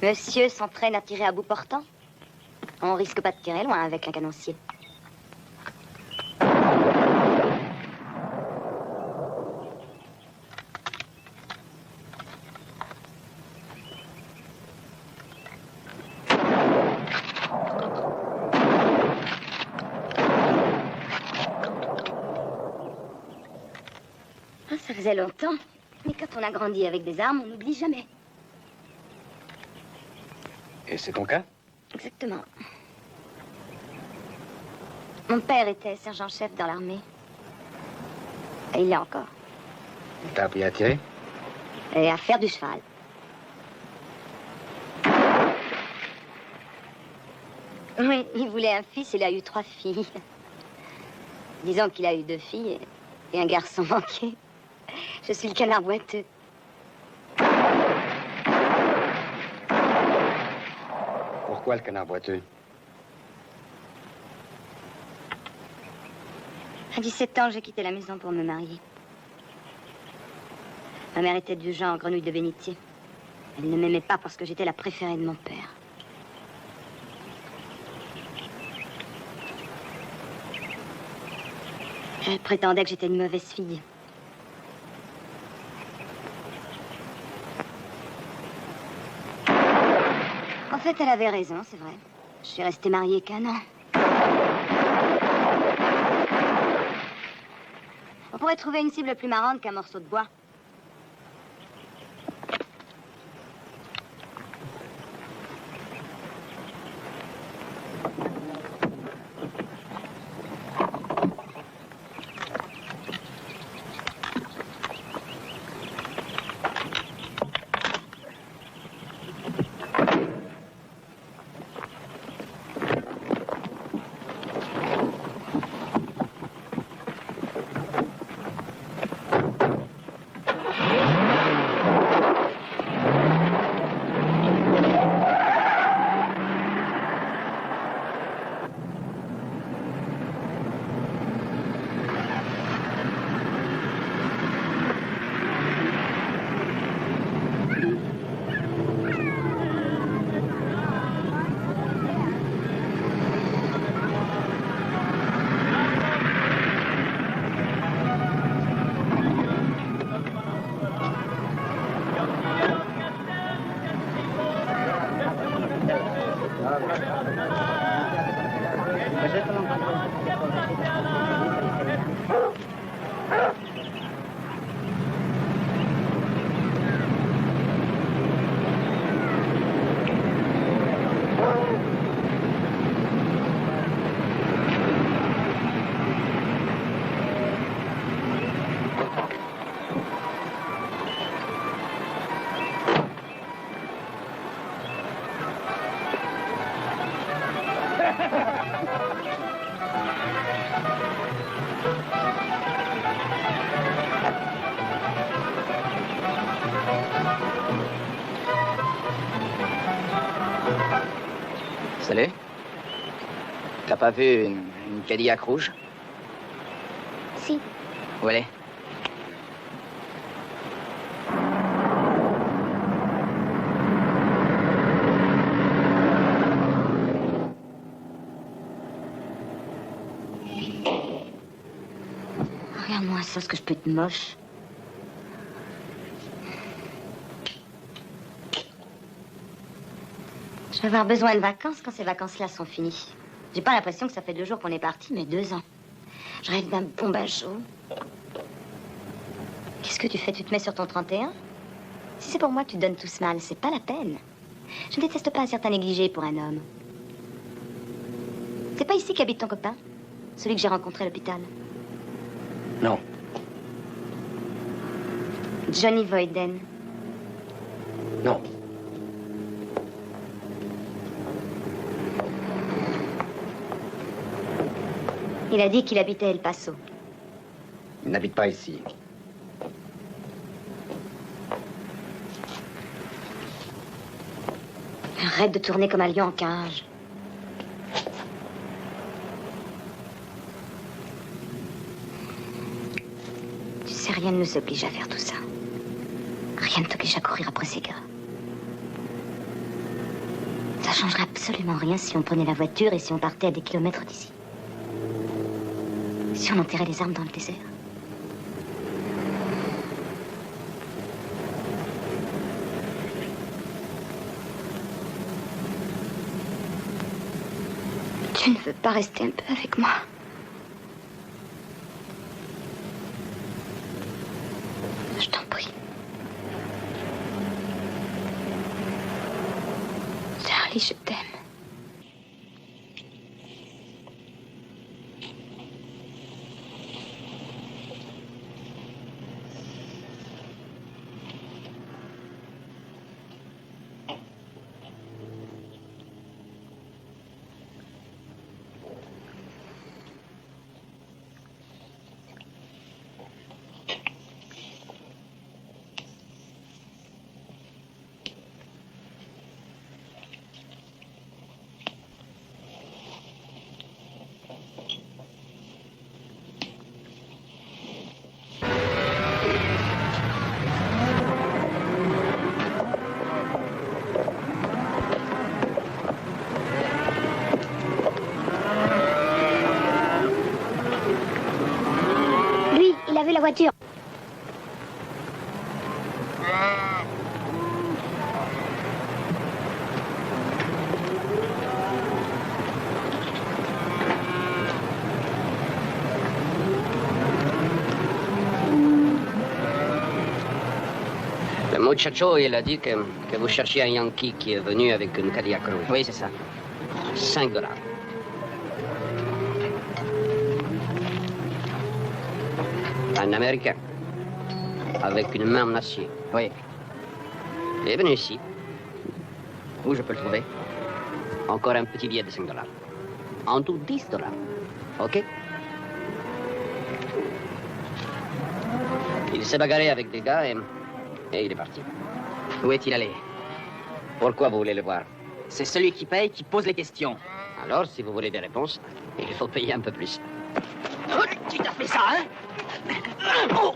Monsieur s'entraîne à tirer à bout portant? On risque pas de tirer loin avec un canoncier. Ça faisait longtemps. Mais quand on a grandi avec des armes, on n'oublie jamais. Et c'est ton cas? Exactement. Mon père était sergent-chef dans l'armée. Et il l'est encore. T'as appris à tirer? Et à faire du cheval. Oui, il voulait un fils, il a eu 3 filles. Disons qu'il a eu 2 filles et un garçon manqué. Je suis le canard boiteux. Pourquoi le canard boiteux? À 17 ans, j'ai quitté la maison pour me marier. Ma mère était du genre grenouille de bénitier. Elle ne m'aimait pas parce que j'étais la préférée de mon père. Elle prétendait que j'étais une mauvaise fille. En fait, elle avait raison, c'est vrai. Je suis restée mariée qu'1 an. On pourrait trouver une cible plus marrante qu'un morceau de bois. Salut. T'as pas vu une Cadillac rouge? Si. Où elle est? Regarde-moi ça, ce que je peux être moche. Je vais avoir besoin de vacances quand ces vacances-là sont finies. J'ai pas l'impression que ça fait 2 jours qu'on est parti, mais 2 ans. Je rêve d'un bon bain chaud. Qu'est-ce que tu fais? Tu te mets sur ton 31? Si c'est pour moi que tu te donnes tout ce mal, c'est pas la peine. Je ne déteste pas un certain négligé pour un homme. C'est pas ici qu'habite ton copain? Celui que j'ai rencontré à l'hôpital? Non. Johnny Voyden. Non. Il a dit qu'il habitait El Paso. Il n'habite pas ici. Arrête de tourner comme un lion en cage. Tu sais, rien ne nous oblige à faire tout ça. Rien ne t'oblige à courir après ces gars. Ça changerait absolument rien si on prenait la voiture et si on partait à des kilomètres d'ici. Si on enterrait les armes dans le désert. Tu ne veux pas rester un peu avec moi? Je t'en prie. Charlie, je t'aime. La voiture. Le muchacho, il a dit que vous cherchiez un Yankee qui est venu avec une Cadillac rouge. Oui, c'est ça. $5. Un Américain. Avec une main en acier. Oui. Il est venu ici. Où je peux le trouver? Encore un petit billet de $5. En tout, $10. OK? Il s'est bagarré avec des gars et il est parti. Où est-il allé? Pourquoi vous voulez le voir? C'est celui qui paye qui pose les questions. Alors, si vous voulez des réponses, il faut payer un peu plus. Oh, qui t'a fait ça, hein? Oh.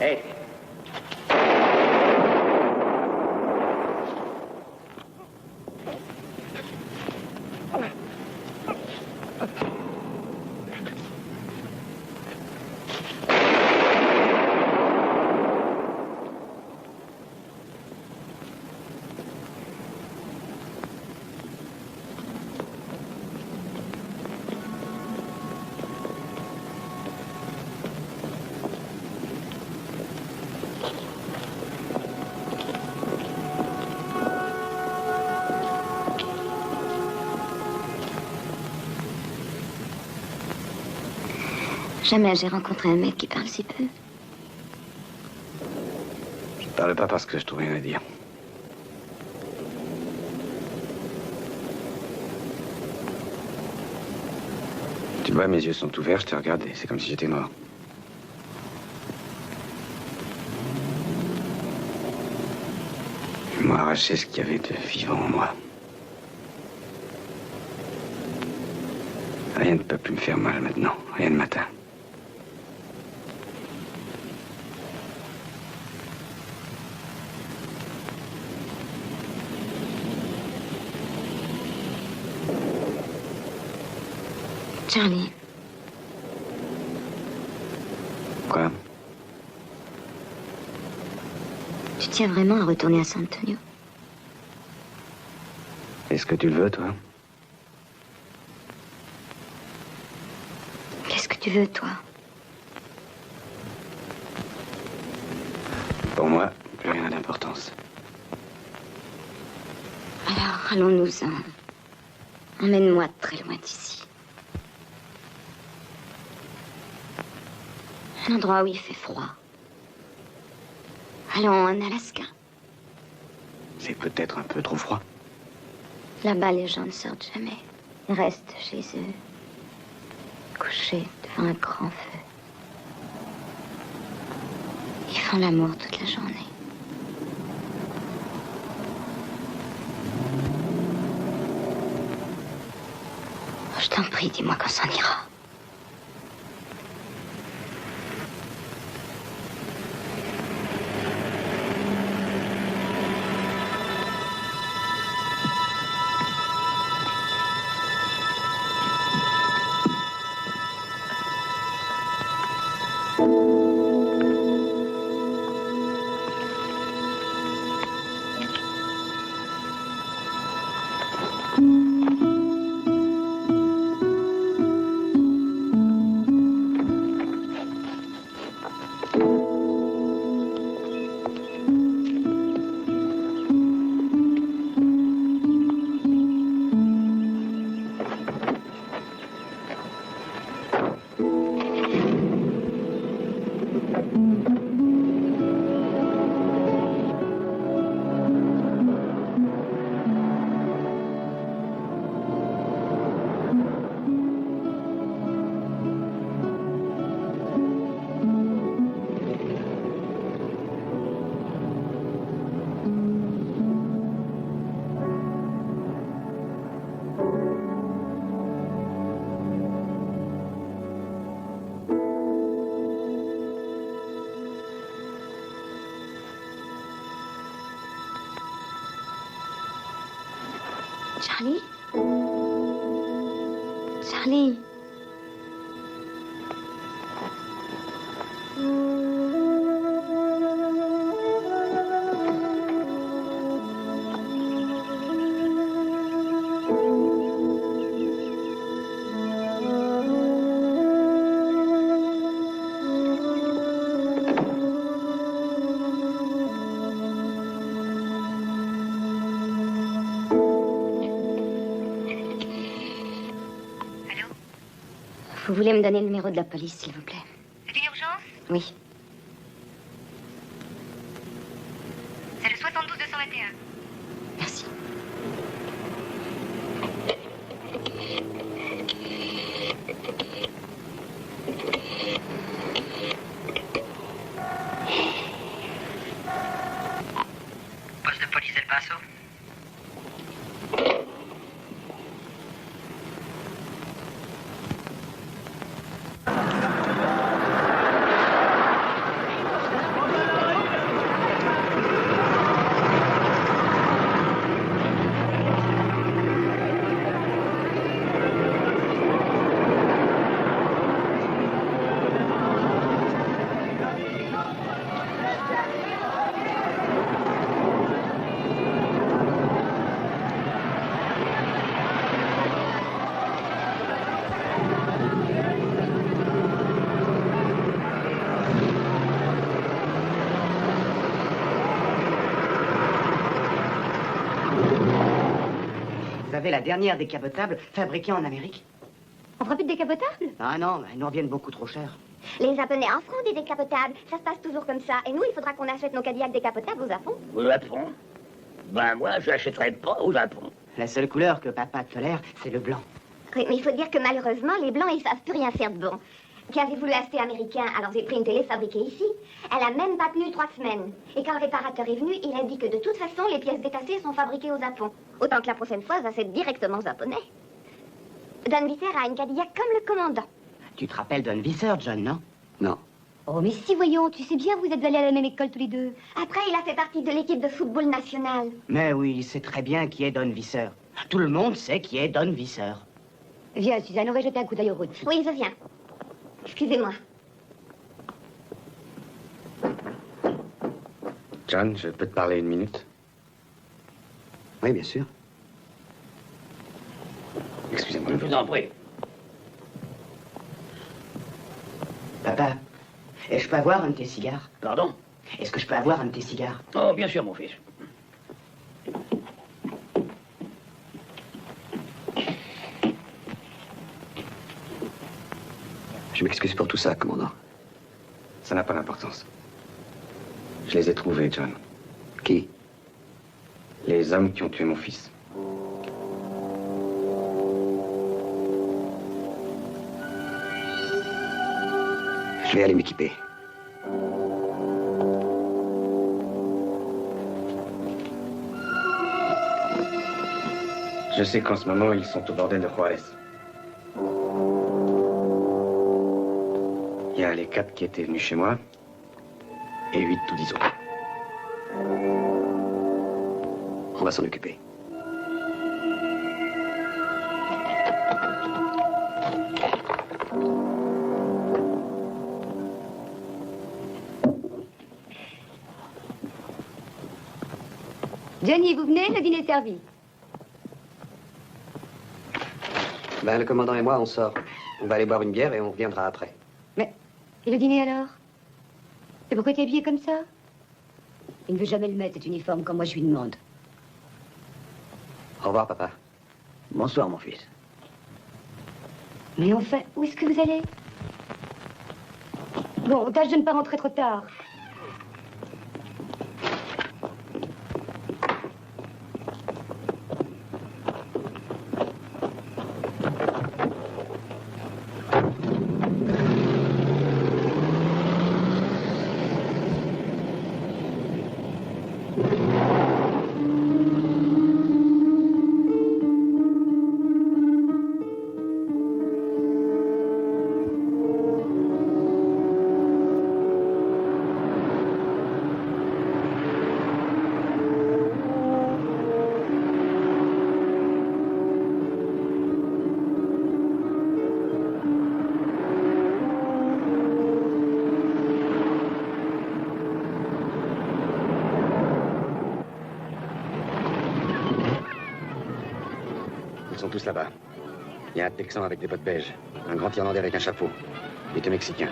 Hey. Jamais j'ai rencontré un mec qui parle si peu. Je parle pas parce que je trouve rien à dire. Tu vois, mes yeux sont ouverts, je te regarde et c'est comme si j'étais mort. Ils m'ont arraché ce qu'il y avait de vivant en moi. Rien ne peut plus me faire mal maintenant, rien ne m'atteint. Charlie. Quoi? Tu tiens vraiment à retourner à San Antonio? Est-ce que tu le veux, toi? Qu'est-ce que tu veux, toi? Pour moi, plus rien n'a d'importance. Alors, allons-nous-en. Emmène-moi très loin d'ici. Un endroit où il fait froid. Allons en Alaska. C'est peut-être un peu trop froid. Là-bas, les gens ne sortent jamais. Ils restent chez eux, couchés devant un grand feu. Ils font l'amour toute la journée. Oh, je t'en prie, dis-moi quand s'en ira. Charlie? Charlie? Vous voulez me donner le numéro de la police, s'il vous plaît? C'est une urgence? Oui. C'est le 72 221. Merci. Poste de police El Paso. avez la dernière décapotable fabriquée en Amérique. On fera plus de décapotables? Ah non, elles nous reviennent beaucoup trop cher. Les Japonais en feront des décapotables. Ça se passe toujours comme ça. Et nous, il faudra qu'on achète nos Cadillacs décapotables au Japon. Au Japon? Ben, moi, je l'achèterai pas au Japon. La seule couleur que papa tolère, c'est le blanc. Oui, mais il faut dire que malheureusement, les Blancs, ils savent plus rien faire de bon. J'avais voulu acheter américain, alors j'ai pris une télé fabriquée ici. Elle a même pas tenu 3 semaines. Et quand le réparateur est venu, il a dit que de toute façon, les pièces détachées sont fabriquées au Japon. Autant que la prochaine fois, j'achète directement japonais. Don Visser a une Cadillac comme le commandant. Tu te rappelles Don Visser, John, non? Non. Oh, mais si, voyons, tu sais bien, vous êtes allés à la même école tous les deux. Après, il a fait partie de l'équipe de football nationale. Mais oui, il sait très bien qui est Don Visser. Tout le monde sait qui est Don Visser. Viens, Suzanne, on va jeter un coup d'œil au route. Oui, je viens. Excusez-moi. John, je peux te parler 1 minute? Oui, bien sûr. Excusez-moi. Je vous en prie. Papa, est-ce que je peux avoir un de tes cigares? Pardon? Est-ce que je peux avoir un de tes cigares? Oh, bien sûr, mon fils. Je m'excuse pour tout ça, commandant. Ça n'a pas d'importance. Je les ai trouvés, John. Qui? Les hommes qui ont tué mon fils. Je vais aller m'équiper. Je sais qu'en ce moment, ils sont au bordel de Juarez. Il y a les 4 qui étaient venus chez moi et 8 tout disons. On va s'en occuper. Johnny, vous venez, le dîner est servi. Ben, le commandant et moi, on sort. On va aller boire une bière et on reviendra après. Et le dîner alors? Et pourquoi t'es habillé comme ça? Il ne veut jamais le mettre, cet uniforme, comme moi je lui demande. Au revoir, papa. Bonsoir, mon fils. Mais enfin, où est-ce que vous allez? Bon, tâche de ne pas rentrer trop tard. Ils sont tous là-bas. Il y a un Texan avec des bottes beiges, un grand Irlandais avec un chapeau, et 2 Mexicains.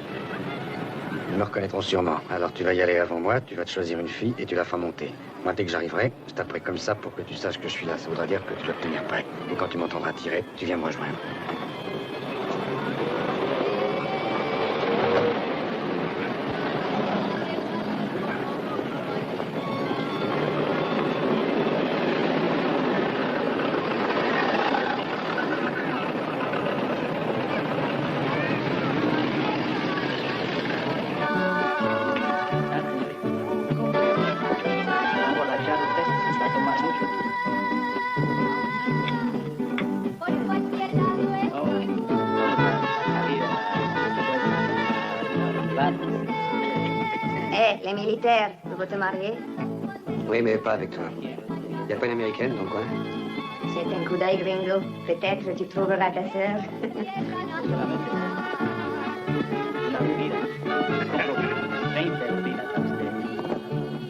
Ils me reconnaîtront sûrement. Alors tu vas y aller avant moi, tu vas te choisir une fille et tu la feras monter. Moi, dès que j'arriverai, je taperai comme ça pour que tu saches que je suis là. Ça voudra dire que tu dois te tenir prêt. Et quand tu m'entendras tirer, tu viens me rejoindre. Les militaires, vous voulez te marier? Oui, mais pas avec toi. Il n'y a pas une américaine dans le coin? C'est un coup d'œil, gringo. Peut-être tu trouveras ta sœur.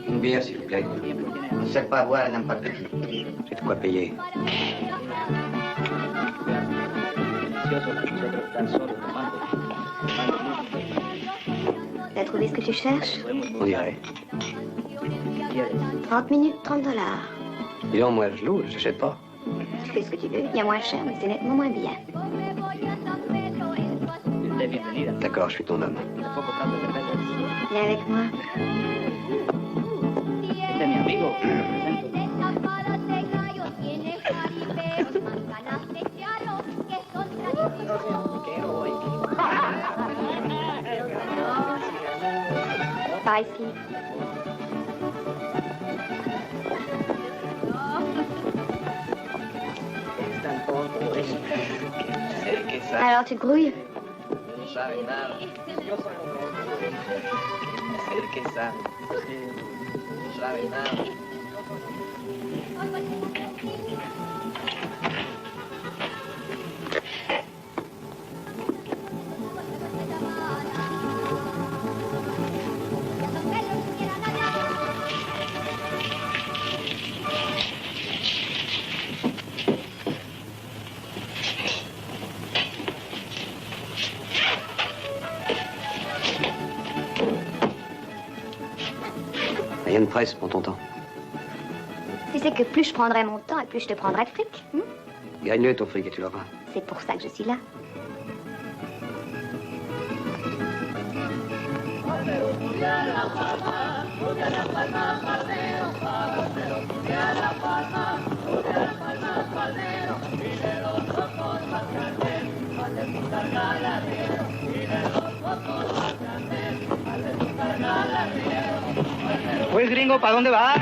Une bière, s'il vous plaît. On ne sait pas boire n'importe qui. J'ai de quoi payer. T'as trouvé ce que tu cherches? On dirait. 30 minutes, $30. Dis donc, moi, je loue, j'achète pas. Tu fais ce que tu veux. Il y a moins cher, mais c'est nettement moins bien. D'accord, je suis ton homme. Viens avec moi. Este es mi amigo. Par ici. Alors, tu te grouilles? Rien de presse, prends ton temps. Tu sais que plus je prendrai mon temps et plus je te prendrai de fric. Gagne-le ton fric et tu l'auras. C'est pour ça que je suis là. Pues gringo, ¿para dónde vas?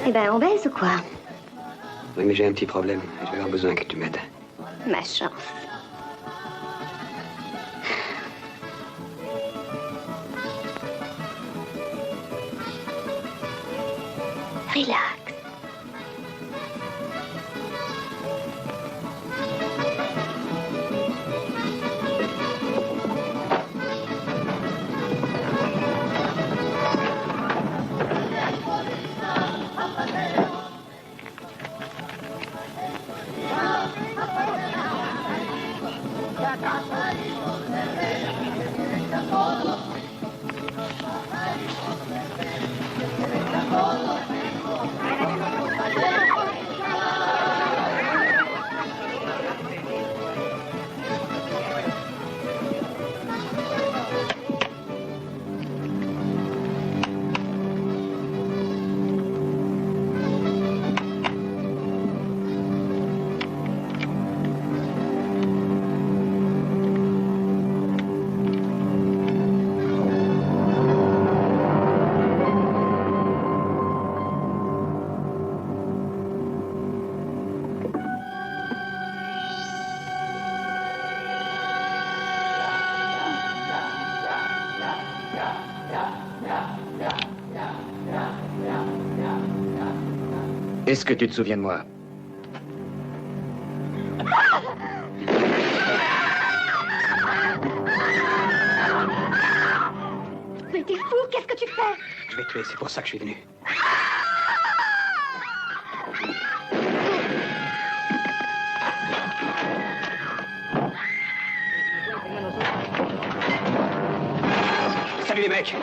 Eh ben, on baise ou quoi? Oui, mais j'ai un petit problème. Je vais avoir besoin que tu m'aides. Ma chance. Relax. Est-ce que tu te souviens de moi? Mais t'es fou, qu'est-ce que tu fais? Je vais te tuer, c'est pour ça que je suis venu. Salut les mecs!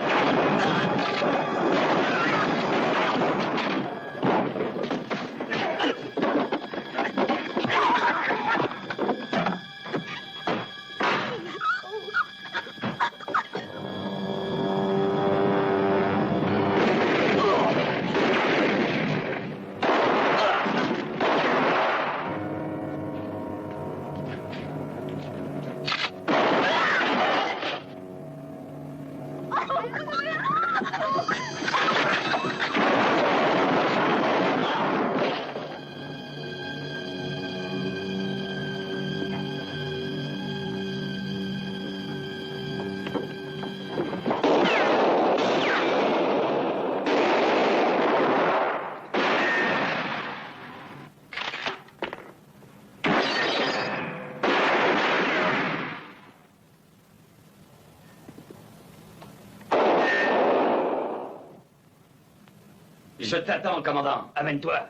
Je t'attends, commandant. Amène-toi.